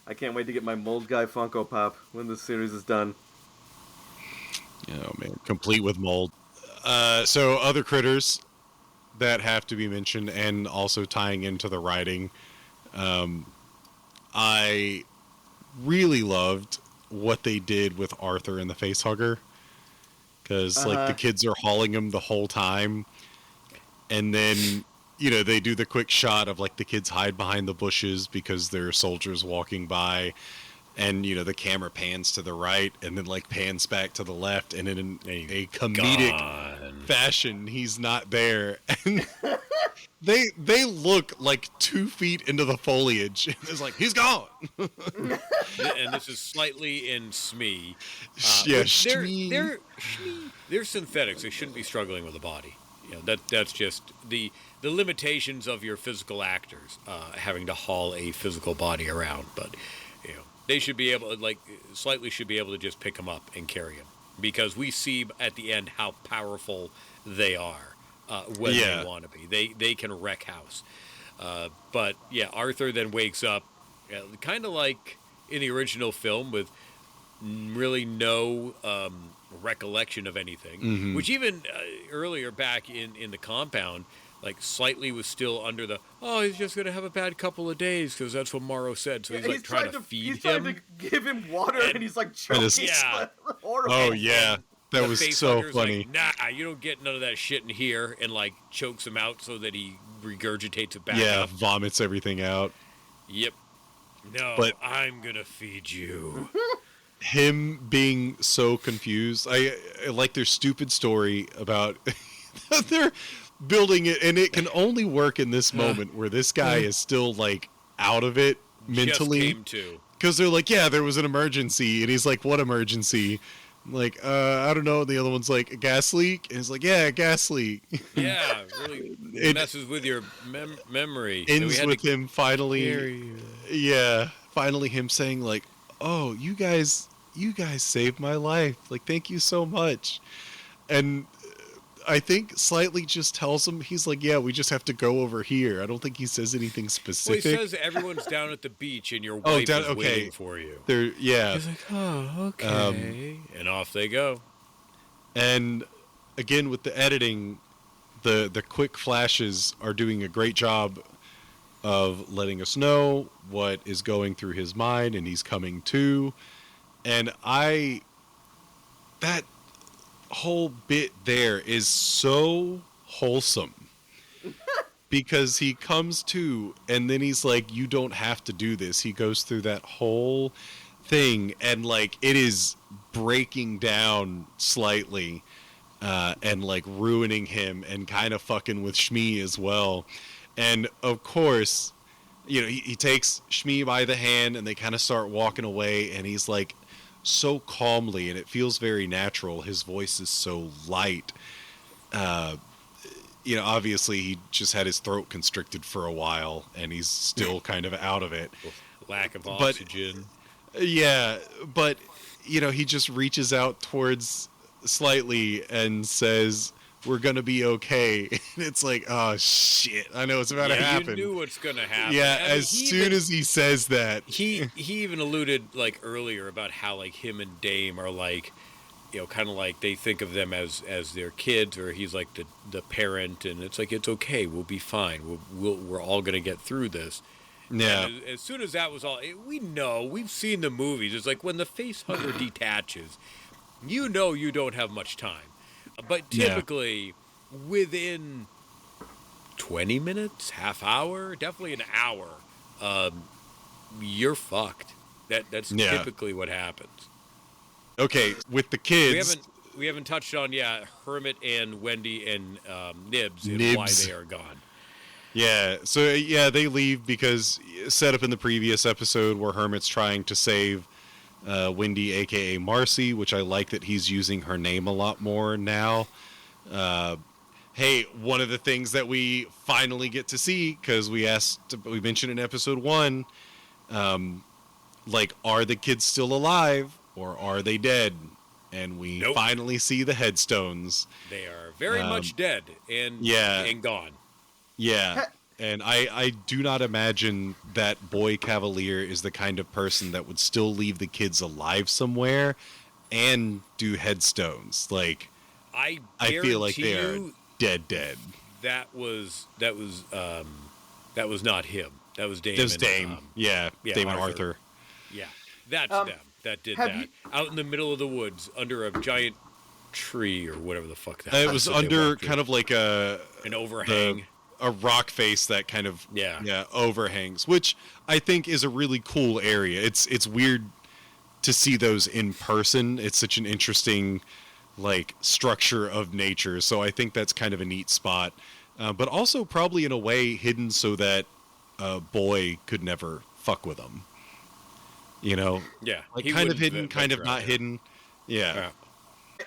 I can't wait to get my Mold Guy Funko Pop when this series is done.
Oh, man. Complete with mold. So other critters that have to be mentioned, and also tying into the writing, I really loved what they did with Arthur and the Facehugger, because like the kids are hauling him the whole time, and then they do the quick shot of like the kids hide behind the bushes because there are soldiers walking by, and the camera pans to the right and then like pans back to the left, and in a comedic fashion he's not there, and they look like 2 feet into the foliage. It's like, he's gone.
And this is slightly in Smee. They're synthetics. They shouldn't be struggling with a body. That's just the limitations of your physical actors having to haul a physical body around. But they should be able, Slightly should be able to just pick him up and carry him, because we see at the end how powerful they are when they want to be. They can wreck house. But yeah, Arthur then wakes up, kind of like in the original film, with really no recollection of anything, which even earlier back in the compound, Slightly was still under the, he's just going to have a bad couple of days because that's what Morrow said. So he's trying to feed him.
He's trying to give him water, and he's choking. Horrible.
Oh, yeah. That was so funny.
Nah, you don't get none of that shit in here, and chokes him out so that he regurgitates it back up.
Yeah, vomits everything out.
Yep. No, but I'm going to feed you.
Him being so confused. I like their stupid story about they're building it, and it can only work in this moment where this guy is still out of it mentally.
Just came to.
Because they're like, yeah, there was an emergency, and he's like, what emergency? I don't know. And the other one's like, a gas leak? And he's like, yeah, a gas leak.
Yeah, really it messes with your memory.
Ends with him finally, finally him saying oh, you guys saved my life. Thank you so much. And I think Slightly just tells him, he's like, yeah, we just have to go over here. I don't think he says anything specific.
Well, he says everyone's down at the beach and your wife is waiting for you.
He's
like, oh, okay. And off they go.
And again, with the editing, the quick flashes are doing a great job of letting us know what is going through his mind, and he's coming to. And that whole bit there is so wholesome, because he comes to, and then he's like, you don't have to do this. He goes through that whole thing, and it is breaking down Slightly, and ruining him, and kind of fucking with Shmi as well. And of course, he takes Shmi by the hand, and they kind of start walking away, and he's so calmly, and it feels very natural. His voice is so light. Obviously he just had his throat constricted for a while, and he's still kind of out of it.
Lack of oxygen.
But he just reaches out towards Slightly and says, we're gonna be okay. And it's oh shit, I know it's about to happen.
You knew what's gonna happen.
Yeah, as soon as he says that,
he even alluded earlier about how him and Dame are kind of they think of them as their kids, or he's the parent, and it's it's okay, we'll be fine, we're all gonna get through this.
Yeah.
And as soon as that was all, we've seen the movies. It's when the facehugger detaches, you don't have much time. But typically, within 20 minutes, half hour, definitely an hour, you're fucked. That's typically what happens.
Okay, with the kids,
we haven't touched on Hermit and Wendy and Nibs and why they are gone.
Yeah, so they leave because set up in the previous episode where Hermit's trying to save Wendy, aka Marcy, which I like that he's using her name a lot more now. Hey, one of the things that we finally get to see, because we mentioned in episode 1, like, are the kids still alive or are they dead? And we finally see the headstones.
They are very much dead and gone.
Yeah. And I do not imagine that Boy Cavalier is the kind of person that would still leave the kids alive somewhere and do headstones. Like, I feel like they are dead.
That was not him. That was Dame.
That was Dame. Dame and Arthur.
Yeah, that's them. That did that out in the middle of the woods under a giant tree or whatever the fuck that.
It was under kind of like an
overhang.
A rock face that kind of overhangs, which I think is a really cool area. It's weird to see those in person. It's such an interesting like structure of nature. So I think that's kind of a neat spot, but also probably in a way hidden so that Boy could never fuck with them. You know, like kind of hidden, kind of not hidden. Yeah.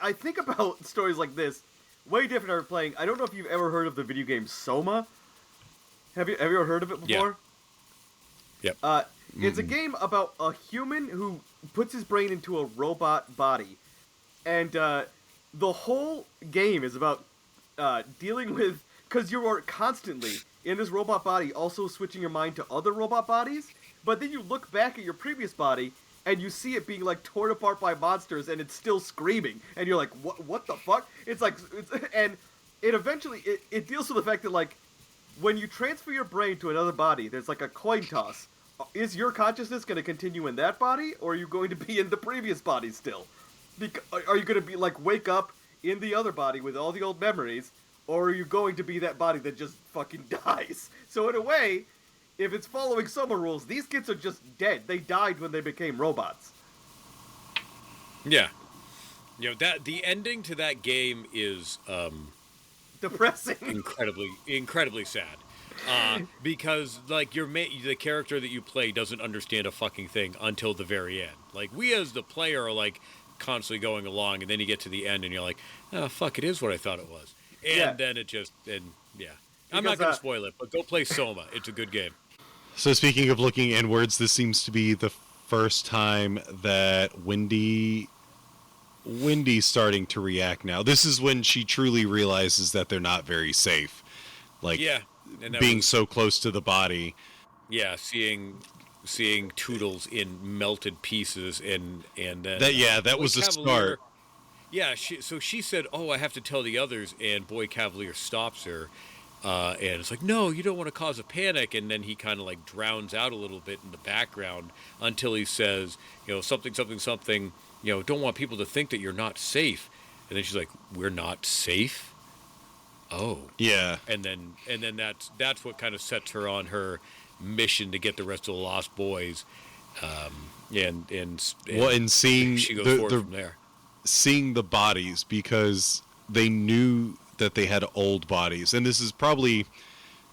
I think about stories like this. Way different than playing. I don't know if you've ever heard of the video game Soma. Have you ever heard of it before?
Yep.
It's a game about a human who puts his brain into a robot body, and the whole game is about dealing with, because you are constantly in this robot body, also switching your mind to other robot bodies. But then you look back at your previous body, and you see it being like torn apart by monsters, and it's still screaming, and you're like, "What the fuck?" And it eventually it deals with the fact that like when you transfer your brain to another body, there's like a coin toss. Is your consciousness going to continue in that body, or are you going to be in the previous body still? Are you going to be like wake up in the other body with all the old memories, or are you going to be that body that just fucking dies? So in a way, if it's following Soma rules, these kids are just dead. They died when they became robots.
Yeah. You know, that the ending to that game is
depressing.
Incredibly sad. Because like the character that you play doesn't understand a fucking thing until the very end. Like we as the player are like constantly going along, and then you get to the end and you're like, "Oh fuck, it is what I thought it was." And then it just I'm not going to spoil it, but go play Soma. It's a good game.
So speaking of looking inwards, this seems to be the first time that Wendy's starting to react now. This is when she truly realizes that they're not very safe. Like, and being so close to the body.
Yeah, seeing Toodles in melted pieces and then...
That was the start.
Yeah, she said, "Oh, I have to tell the others," and Boy Cavalier stops her. And it's like, "No, you don't want to cause a panic." And then he kind of like drowns out a little bit in the background until he says, something, don't want people to think that you're not safe. And then she's like, "We're not safe?" Oh. Yeah. And then that's what kind of sets her on her mission to get the rest of the Lost Boys. And
seeing
she goes forward from there.
Seeing the bodies, because they knew that they had old bodies, and this is probably,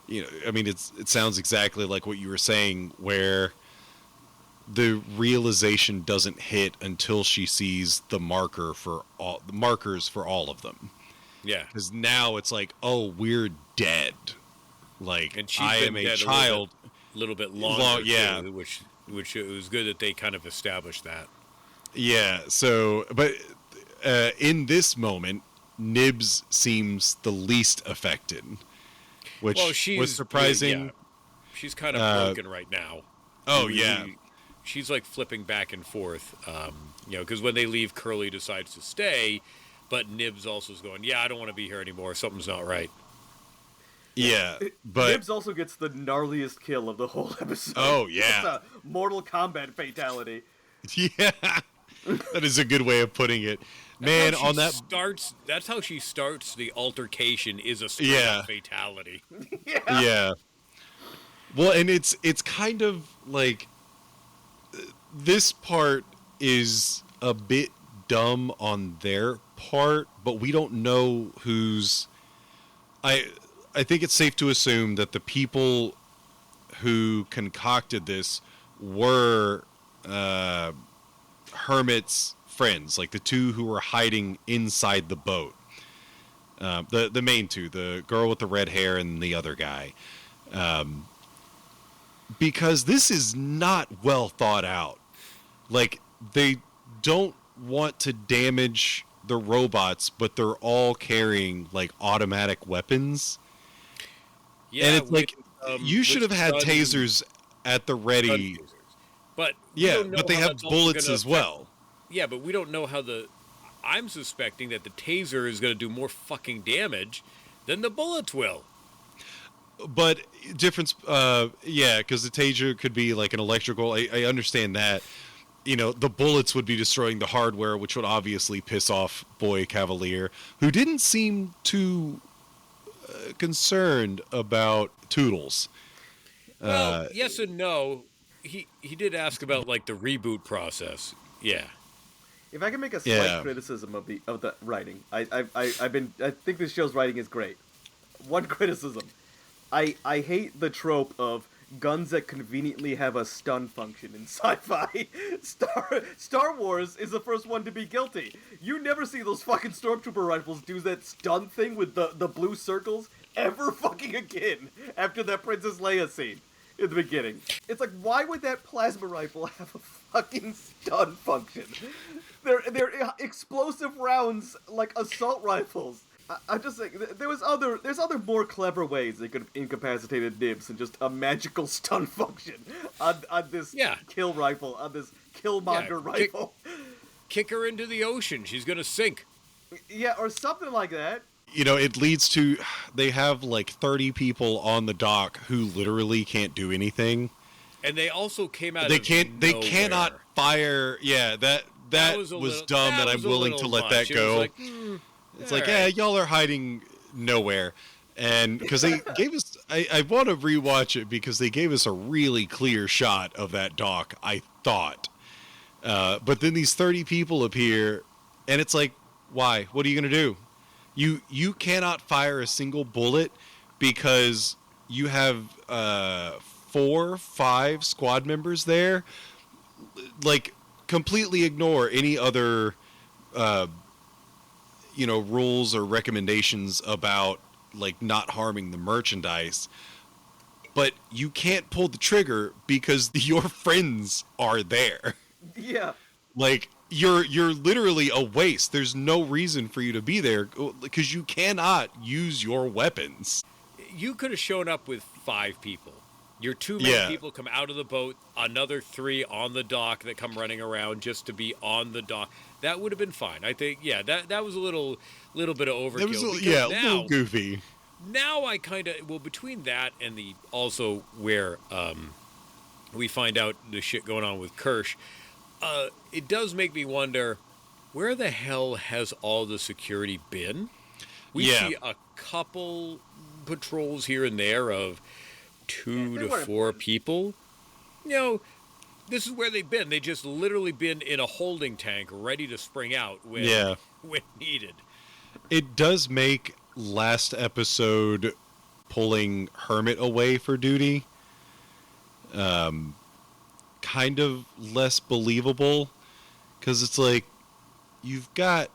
it sounds exactly like what you were saying, where the realization doesn't hit until she sees the markers for all of them. Yeah, because now it's like, oh, we're dead. Like, and I am a child.
A little bit longer, too, which it was good that they kind of established that.
Yeah. So, but in this moment, Nibs seems the least affected, which was surprising.
Yeah. She's kind of broken right now.
Oh, yeah.
She's like flipping back and forth, because when they leave, Curly decides to stay, but Nibs also is going, "Yeah, I don't want to be here anymore. Something's not right."
Yeah, but
Nibs also gets the gnarliest kill of the whole episode.
Oh, yeah.
It's a Mortal Kombat fatality.
Yeah, that is a good way of putting it. Man,
that's how she starts the altercation, is a straight up fatality.
Yeah. Well, and it's kind of like this part is a bit dumb on their part, but we don't know who's. I think it's safe to assume that the people who concocted this were Hermit's friends, like the two who were hiding inside the boat. The main two, the girl with the red hair and the other guy. Because this is not well thought out. Like, they don't want to damage the robots, but they're all carrying, like, automatic weapons. Yeah, and it's like, you should have had tasers at the ready.
But
but they have bullets as well.
Yeah, but we don't know how I'm suspecting that the taser is going to do more fucking damage than the bullets will.
But difference, because the taser could be like an electrical. I understand that. You know, the bullets would be destroying the hardware, which would obviously piss off Boy Cavalier, who didn't seem too concerned about Toodles.
Well, yes and no. He did ask about, like, the reboot process. Yeah.
If I can make a slight criticism of the writing, I think this show's writing is great. One criticism. I hate the trope of guns that conveniently have a stun function in sci-fi. Star Wars is the first one to be guilty. You never see those fucking stormtrooper rifles do that stun thing with the blue circles ever fucking again after that Princess Leia scene in the beginning. It's like, why would that plasma rifle have a fucking stun function? They're explosive rounds like assault rifles. I just think there's other more clever ways they could have incapacitated Nibs than just a magical stun function on this kill rifle, on this Killmonger rifle.
Kick her into the ocean. She's gonna sink.
Yeah, or something like that.
You know, it leads to, they have like 30 people on the dock who literally can't do anything.
And they also came out
They cannot fire. Yeah, that was dumb, and I'm willing to let that go. It's like, y'all are hiding nowhere. And because they gave us, I want to rewatch it because they gave us a really clear shot of that dock, I thought. But then these 30 people appear, and it's like, why? What are you going to do? You cannot fire a single bullet because you have 4-5 squad members there. Like, completely ignore any other rules or recommendations about, like, not harming the merchandise. But you can't pull the trigger because your friends are there.
Yeah.
Like, you're literally a waste. There's no reason for you to be there because you cannot use your weapons.
You could have shown up with 5 people. Your 2 main people come out of the boat, another 3 on the dock that come running around just to be on the dock. That would have been fine. I think, that was a little bit of overkill.
It was a little goofy.
Now I kind of, between that and the, also where we find out the shit going on with Kirsch, it does make me wonder, where the hell has all the security been? We see a couple patrols here and there of 2 to 4 people. You know, this is where they've been. They just literally been in a holding tank ready to spring out when needed.
It does make last episode pulling Hermit away for duty kind of less believable, because it's like, you've got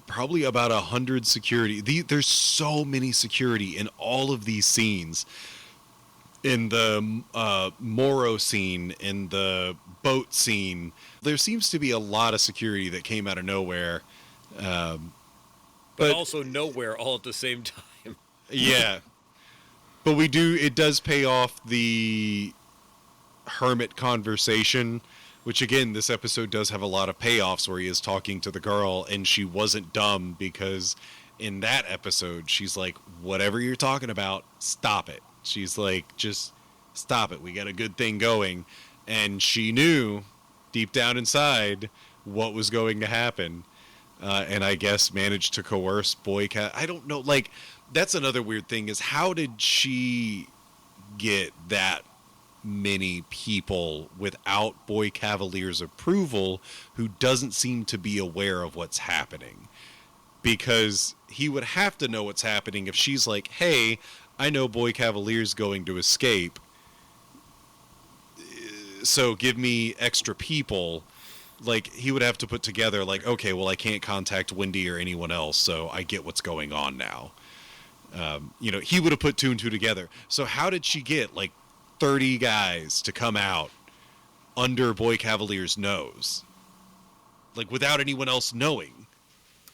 probably about 100 security. There's so many security in all of these scenes. In the Moro scene, in the boat scene, there seems to be a lot of security that came out of nowhere.
But also nowhere all at the same time.
Yeah. But it does pay off the Hermit conversation, which, again, this episode does have a lot of payoffs where he is talking to the girl, and she wasn't dumb, because in that episode, she's like, whatever you're talking about, stop it. She's like, just stop it. We got a good thing going. And she knew deep down inside what was going to happen. And I guess managed to coerce Boy I don't know. Like, that's another weird thing, is how did she get that many people without Boy Cavalier's approval, who doesn't seem to be aware of what's happening? Because he would have to know what's happening if she's like, hey, I know Boy Cavalier's going to escape, so give me extra people. like he would have to put together like, okay, well I can't contact Wendy or anyone else, so I get what's going on now. You know, he would have put two and two together. So how did she get like 30 guys to come out under Boy Cavalier's nose, like without anyone else knowing?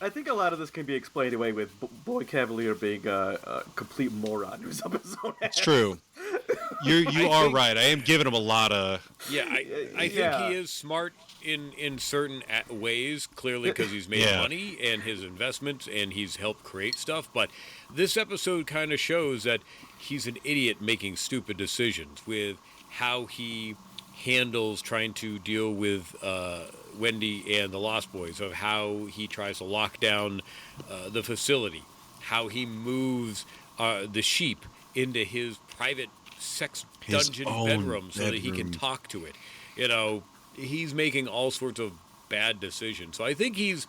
I think a lot of this can be explained away with Boy Cavalier being a complete moron who's up his own ass.
It's true. You are right. I am giving him a lot of...
Yeah, I think he is smart in certain ways, clearly, because he's made money and his investments, and he's helped create stuff. But this episode kind of shows that he's an idiot making stupid decisions with how he handles trying to deal with Wendy and the Lost Boys, of how he tries to lock down the facility, how he moves the sheep into his private sex dungeon bedroom so that he can talk to it. You know, he's making all sorts of bad decisions. So I think he's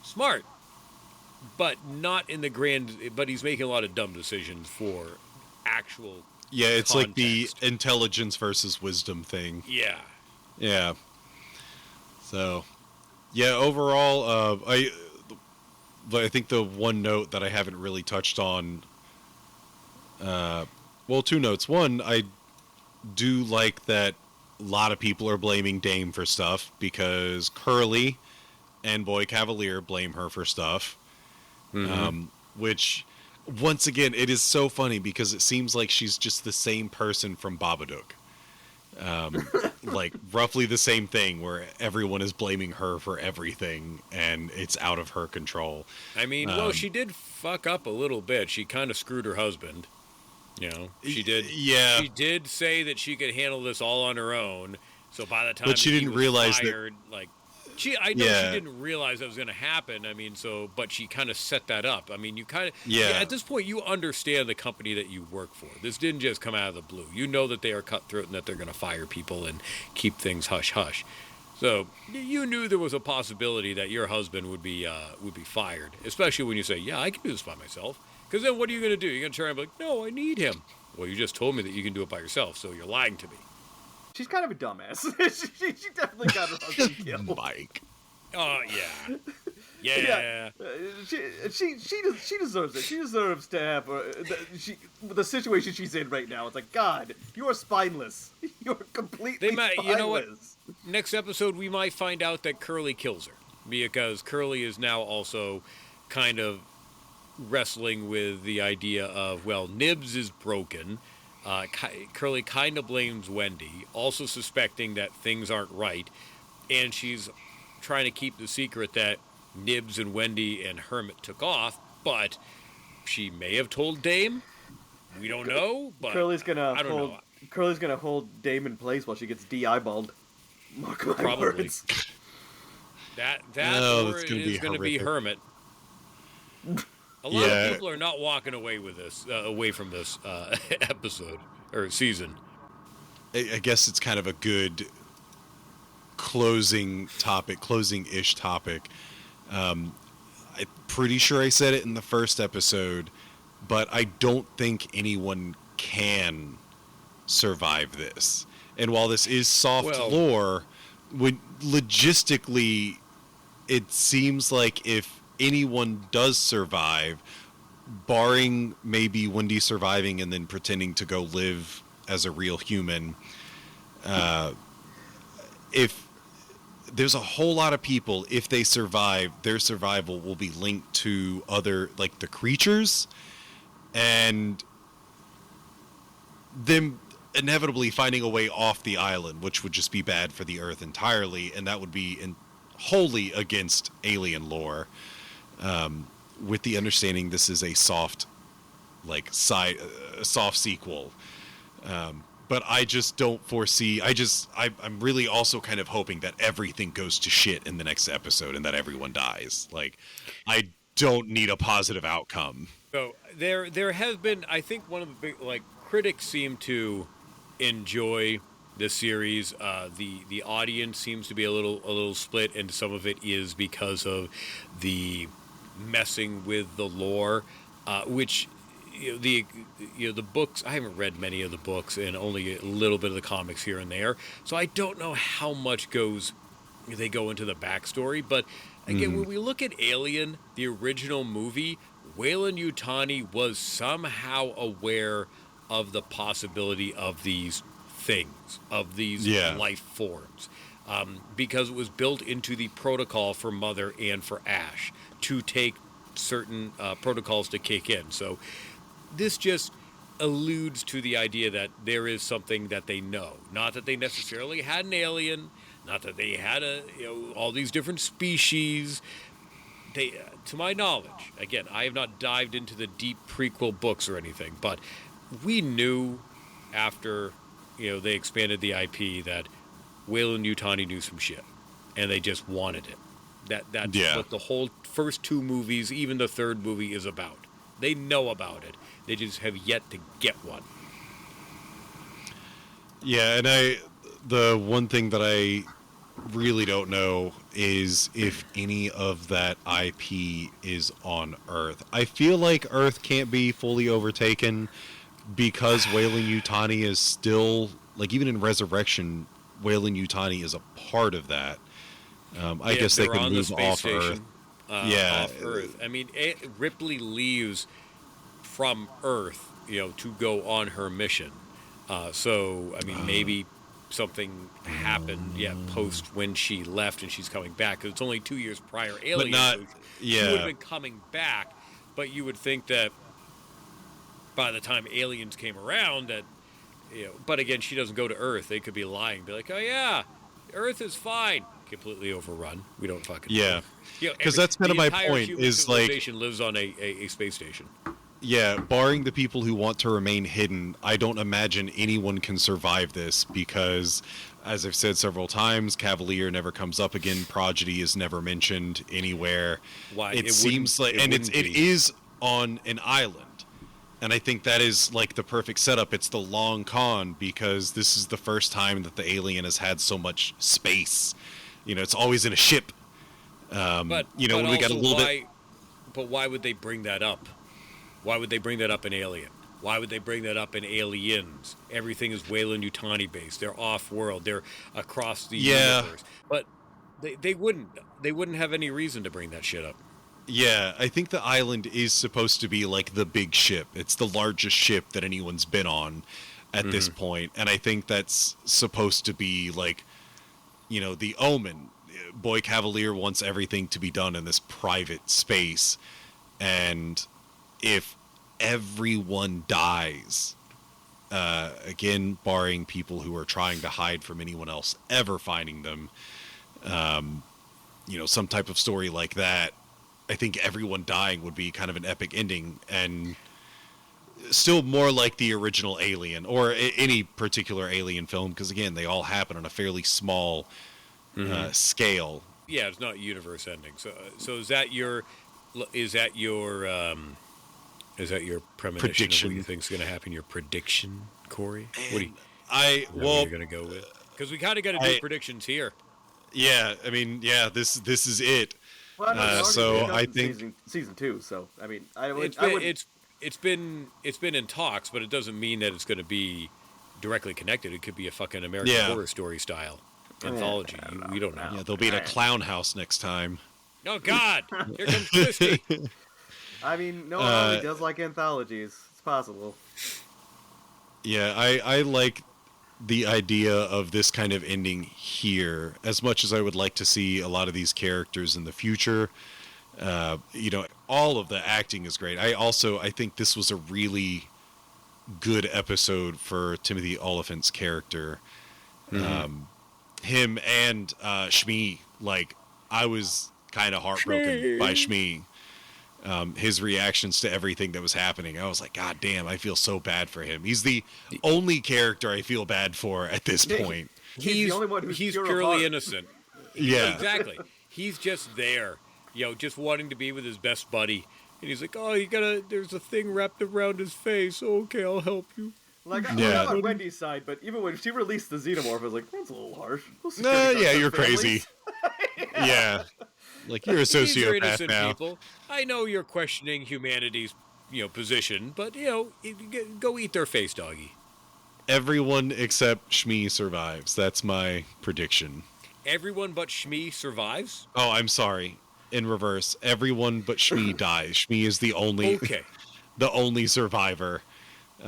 smart, but not in the grand, but he's making a lot of dumb decisions for actual
it's
context.
like the intelligence versus wisdom thing. Yeah. So, yeah, overall, I think the one note that I haven't really touched on, well, two notes. One, I do like that a lot of people are blaming Dame for stuff because Curly and Boy Cavalier blame her for stuff, which, once again, it is so funny because it seems like she's just the same person from Babadook. Like roughly the same thing where everyone is blaming her for everything and it's out of her control.
I mean, well, she did fuck up a little bit. She kind of screwed her husband. You know, she did. Yeah. She did say that she could handle this all on her own. So by the time
but she didn't realize
fired,
that.
She didn't realize that was going to happen. I mean, but she kind of set that up. I mean, you kind of, at this point, you understand the company that you work for. This didn't just come out of the blue. You know that they are cutthroat and that they're going to fire people and keep things hush hush. So you knew there was a possibility that your husband would be fired, especially when you say, "Yeah, I can do this by myself." Because then what are you going to do? You're going to turn and be like, "No, I need him." Well, you just told me that you can do it by yourself, so you're lying to me.
She's kind of a dumbass. she definitely got her husband killed.
Mike.
Oh, yeah.
She deserves it. She deserves to have the situation she's in right now. It's like, God, you are spineless. You are completely spineless.
You know what? Next episode, we might find out that Curly kills her. Because Curly is now also kind of wrestling with the idea of, well, Nibs is broken. Curly kind of blames Wendy, also suspecting that things aren't right, and she's trying to keep the secret that Nibs and Wendy and Hermit took off, but she may have told Dame. We don't know, but
Curly's gonna hold Dame in place while she gets de-eyeballed. Mark my
Probably.
words.
That is going to be Hermit. A lot of people are not walking away with this, away from this episode or season.
I guess it's kind of a good closing-ish topic. I'm pretty sure I said it in the first episode, but I don't think anyone can survive this. And while this is soft lore, logistically, it seems like if anyone does survive, barring maybe Wendy surviving and then pretending to go live as a real human, if there's a whole lot of people, if they survive, their survival will be linked to other, like the creatures, and them inevitably finding a way off the island, which would just be bad for the Earth entirely, and that would be wholly against alien lore. With the understanding this is a soft sequel. But I just don't foresee. I'm really also kind of hoping that everything goes to shit in the next episode and that everyone dies. Like, I don't need a positive outcome.
So there has been, I think, one of the big, critics seem to enjoy this series. The audience seems to be a little split, and some of it is because of the messing with the lore, which the books, I haven't read many of the books and only a little bit of the comics here and there, so I don't know how much goes they go into the backstory. But again, when we look at Alien, the original movie, Weyland-Yutani was somehow aware of the possibility of these things, of these life forms, because it was built into the protocol for Mother and for Ash to take certain protocols to kick in. So this just alludes to the idea that there is something that they know. Not that they necessarily had an alien, not that they had all these different species. They, to my knowledge, again, I have not dived into the deep prequel books or anything, but we knew after they expanded the IP that Weyland-Yutani knew some shit, and they just wanted it. That's what the whole first two movies, even the third movie, is about. They know about it. They just have yet to get one.
Yeah, and the one thing that I really don't know is if any of that IP is on Earth. I feel like Earth can't be fully overtaken because Weyland-Yutani is still, like, even in Resurrection, Weyland-Yutani is a part of that. I guess they can move off Earth.
Off Earth. I mean, Ripley leaves from Earth, to go on her mission. So, I mean, maybe something happened, post when she left and she's coming back. Because it's only 2 years prior Alien.
But
she would have been coming back, but you would think that by the time Aliens came around that, but again, she doesn't go to Earth. They could be lying. Be like, oh yeah, Earth is fine. Completely overrun. We don't fucking know.
Because that's kind of my point, is like,
civilization lives on a space station.
Yeah, barring the people who want to remain hidden, I don't imagine anyone can survive this because, as I've said several times, Cavalier never comes up again. Prodigy is never mentioned anywhere.
Why?
It seems like, and it is on an island, and I think that is like the perfect setup. It's the long con because this is the first time that the alien has had so much space. It's always in a ship. When we got a little bit.
But why would they bring that up? Why would they bring that up in Alien? Why would they bring that up in Aliens? Everything is Weyland-Yutani based. They're off-world. They're across the universe. But they wouldn't. They wouldn't have any reason to bring that shit up.
Yeah, I think the island is supposed to be like the big ship. It's the largest ship that anyone's been on at this point. And I think that's supposed to be like, the Omen. Boy Cavalier wants everything to be done in this private space. And if everyone dies, again, barring people who are trying to hide from anyone else ever finding them, some type of story like that, I think everyone dying would be kind of an epic ending, and still more like the original Alien or any particular Alien film, because again, they all happen on a fairly small scale.
Yeah, it's not universe ending. So is that your premonition
prediction?
Of what you think is going to happen? Your prediction, Corey?
What
you're going to go with? Because we kind of got to do predictions here.
Yeah, I mean, this is it.
Well,
I think
season 2. So I mean,
it's been in talks, but it doesn't mean that it's going to be directly connected. It could be a fucking American Horror Story style anthology. You don't know.
Yeah, they'll be in a clown house next time.
Oh God! Here comes Christy.
I mean, no one really does like anthologies. It's possible.
Yeah, I like the idea of this kind of ending here, as much as I would like to see a lot of these characters in the future. All of the acting is great. I think this was a really good episode for Timothy Oliphant's character. Him and Shmi, like, I was kind of heartbroken by Shmi. His reactions to everything that was happening. I was like, God damn, I feel so bad for him. He's the only character I feel bad for at this point.
He's the only one who's
purely innocent.
Yeah.
Exactly. He's just there, just wanting to be with his best buddy. And he's like, oh, there's a thing wrapped around his face. Oh, okay, I'll help you.
Like, I'm on Wendy's side, but even when she released the xenomorph, I was like, that's a little harsh.
You're crazy. Yeah. Like, you're a sociopath now.
People. I know you're questioning humanity's, position, but, go eat their face, doggy.
Everyone except Shmi survives. That's my prediction.
everyone but Shmi survives?
Oh, I'm sorry. In reverse, everyone but Shmi dies. Shmi is the only the only survivor.
He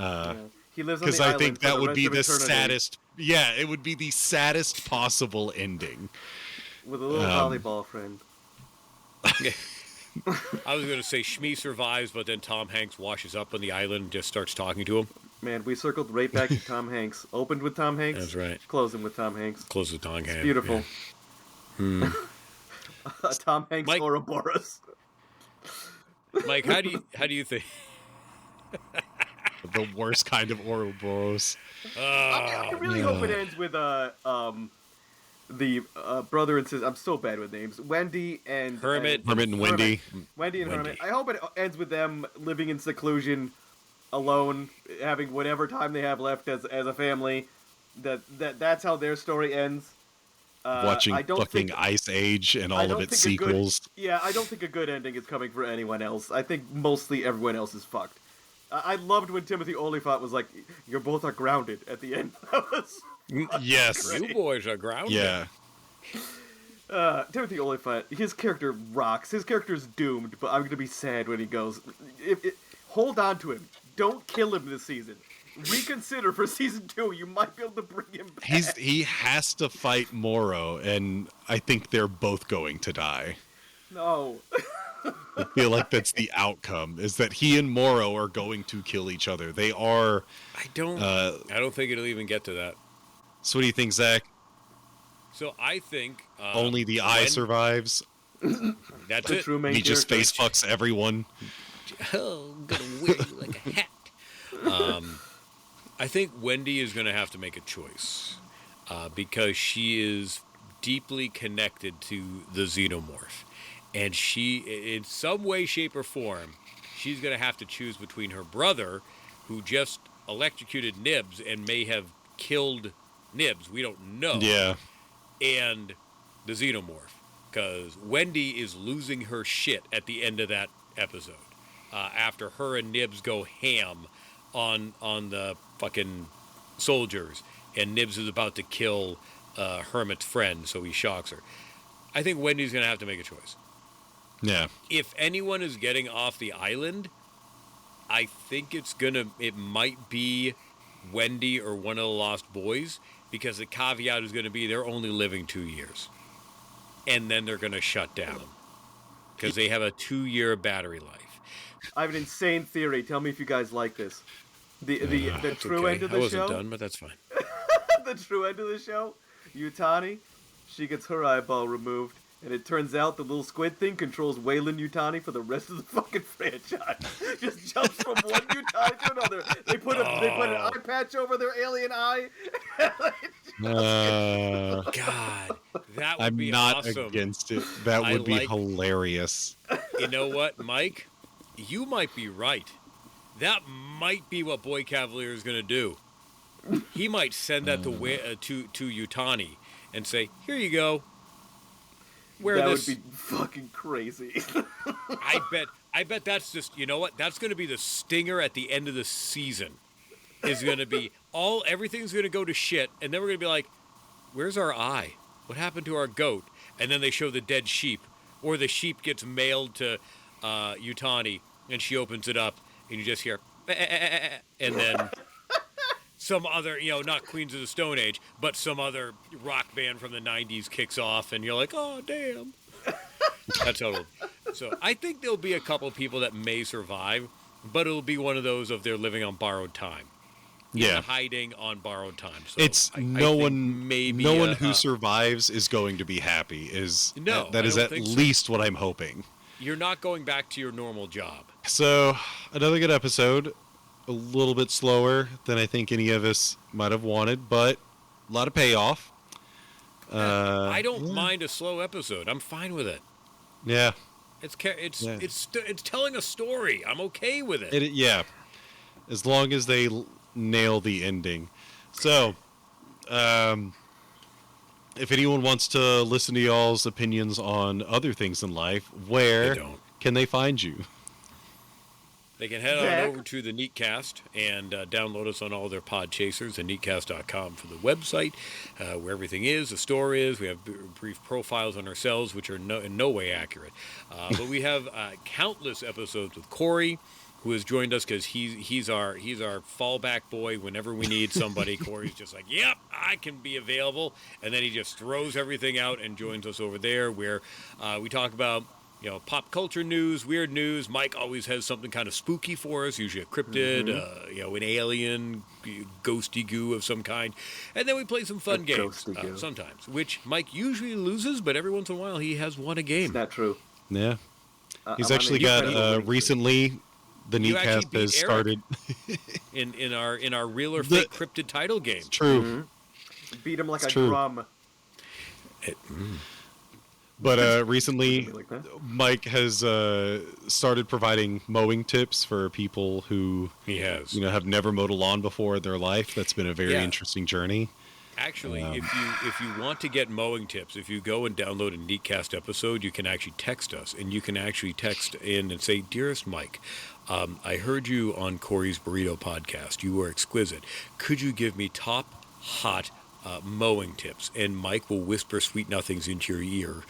lives on
because
the
I
island
think
for
that
the
would
rest
be
of
the
eternity
saddest. Yeah, it would be the saddest possible ending.
with a little volleyball friend.
I was going to say Shmi survives, but then Tom Hanks washes up on the island and just starts talking to him.
Man, we circled right back to Tom Hanks. Opened with Tom Hanks.
That's right.
Closing with Tom Hanks.
Close with Tom Hanks.
Beautiful.
Yeah.
Tom Hanks
Mike,
Ouroboros.
Mike, how do you think?
The worst kind of Ouroboros.
I really hope it ends with the brother and sister. I'm so bad with names. Wendy and
Hermit
and Wendy.
Wendy and Hermit. I hope it ends with them living in seclusion, alone, having whatever time they have left as a family. That's how their story ends.
Watching fucking Ice Age and all of its sequels.
I don't think a good ending is coming for anyone else. I think mostly everyone else is fucked. I loved when Timothy Olyphant was like, "You both are grounded" at the end. That was
yes,
you boys are grounded.
Yeah.
Timothy Olyphant, his character rocks. His character's doomed, but I'm gonna be sad when he goes. Hold on to him. Don't kill him this season. Reconsider for season 2. You might be able to bring him back.
He has to fight Morrow, and I think they're both going to die.
No.
I feel like that's the outcome, is that he and Morrow are going to kill each other. They are...
I don't think it'll even get to that.
So what do you think, Zach?
So I think...
only the eye survives?
That's it.
True main
he just face fucks everyone?
Oh, I'm going to wear you like a hat. I think Wendy is going to have to make a choice because she is deeply connected to the xenomorph. And she, in some way, shape, or form, she's going to have to choose between her brother, who just electrocuted Nibs and may have killed Nibs, we don't know, and the xenomorph. Because Wendy is losing her shit at the end of that episode. After her and Nibs go ham on the fucking soldiers, and Nibs is about to kill Hermit's friend, so he shocks her. I think Wendy's going to have to make a choice.
Yeah.
If anyone is getting off the island, I think it might be Wendy or one of the Lost Boys, because the caveat is going to be they're only living 2 years. And then they're going to shut down. Because they have a 2-year battery life.
I have an insane theory. Tell me if you guys like this. The true end of the show.
I wasn't done, but that's fine.
The true end of the show, Yutani, she gets her eyeball removed. And it turns out the little squid thing controls Wayland Yutani for the rest of the fucking franchise. Just jumps from one Yutani to another. They put an eye patch over their alien eye.
God, that would be awesome.
I'm not against it. That would be hilarious.
You know what, Mike? You might be right. That might be what Boy Cavalier is going to do. He might send that to Yutani and say, "Here you go.
That would be fucking crazy."
I bet that's just, you know what? That's going to be the stinger at the end of the season. Is going to be everything's going to go to shit, and then we're going to be like, "Where's our eye? What happened to our goat?" And then they show the dead sheep, or the sheep gets mailed to Yutani, and she opens it up, and you just hear, and then some other, not Queens of the Stone Age, but some other rock band from the 90s kicks off, and you're like, "Oh, damn." That's how So I think there'll be a couple people that may survive, but it'll be one of those of they're living on borrowed time. Hiding on borrowed time. So
it's no one who survives is going to be happy. That is at least what I'm hoping.
You're not going back to your normal job.
So another good episode. A little bit slower than I think any of us might have wanted, but a lot of payoff.
I don't mind a slow episode. I'm fine with it.
Yeah.
It's telling a story. I'm okay with it.
As long as they nail the ending. So, if anyone wants to listen to y'all's opinions on other things in life, where can they find you?
They can head on over to the Neatcast and download us on all their pod chasers at neatcast.com for the website, where everything is, the store is. We have brief profiles on ourselves, which are in no way accurate. But we have countless episodes with Corey, who has joined us because he's our fallback boy whenever we need somebody. Corey's just like, yep, I can be available. And then he just throws everything out and joins us over there where we talk about pop culture news, weird news. Mike always has something kind of spooky for us, usually a cryptid, an alien, ghosty goo of some kind. And then we play some fun games sometimes, which Mike usually loses, but every once in a while he has won a game.
Is that true?
Yeah. He's actually got recently the Neatcast has started
in our real or fake cryptid title game.
It's true.
Mm-hmm. Beat him like a drum.
But recently, Mike has started providing mowing tips for people who have never mowed a lawn before in their life. That's been a very interesting journey.
Actually, if you want to get mowing tips, if you go and download a Neatcast episode, you can actually text us, and you can actually text in and say, "Dearest Mike, I heard you on Corey's Burrito podcast. You were exquisite. Could you give me top hot mowing tips?" And Mike will whisper sweet nothings into your ear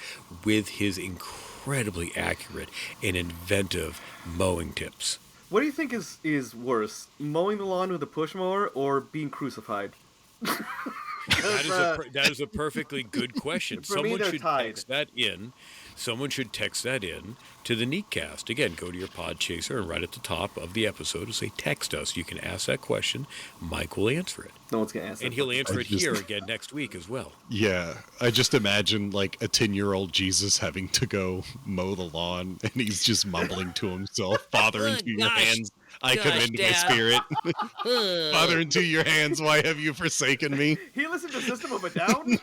with his incredibly accurate and inventive mowing tips.
What do you think is worse, mowing the lawn with a push mower or being crucified?
That is a perfectly good question. Someone should text that in. Someone should text that in to the Neatcast. Again, go to your pod chaser and right at the top of the episode and say, text us. You can ask that question. Mike will answer it.
No one's going to answer it.
And he'll answer it here again next week as well.
Yeah. I just imagine like a 10-year-old Jesus having to go mow the lawn and he's just mumbling to himself, Father, into your hands I commend my spirit. Father, into your hands, why have you forsaken me?
He listened to System of a Down?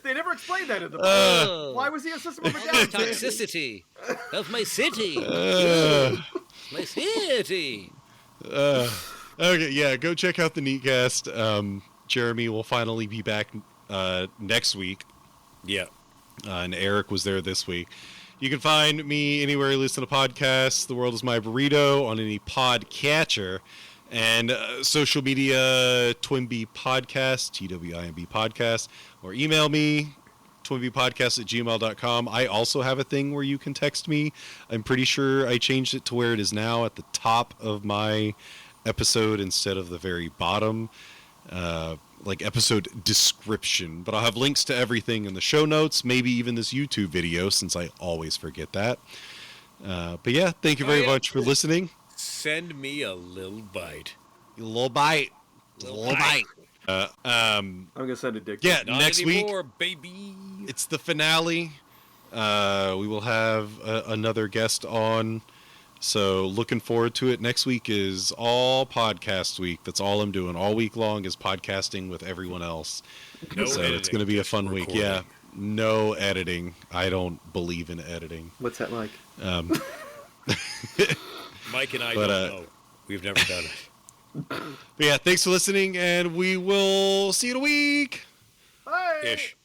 They never explained that in the book. Why was he a System of a Down?
Toxicity of my city. My city.
Okay, yeah, go check out the Neatcast. Jeremy will finally be back next week.
Yeah.
And Eric was there this week. You can find me anywhere you listen to podcasts. The World is My Burrito on any podcatcher. And social media, Twimby Podcast, TWIMB Podcast, or email me, twimbipodcast@gmail.com. I also have a thing where you can text me. I'm pretty sure I changed it to where it is now at the top of my episode instead of the very bottom, like episode description. But I'll have links to everything in the show notes, maybe even this YouTube video, since I always forget that. But yeah, thank you very much for listening.
Send me a little bite.
A little bite.
I'm gonna send a dick.
Yeah,
Not
next
anymore,
week,
baby.
it's the finale. We will have another guest on, so looking forward to it. Next week is all podcast week. That's all I'm doing all week long is podcasting with everyone else.
No
so
editing,
it's going to be a fun
recording.
week. Yeah, no editing. I don't believe in editing.
What's that like?
Mike and I don't know. We've never done it.
But yeah, thanks for listening, and we will see you in a week.
Bye.
Ish.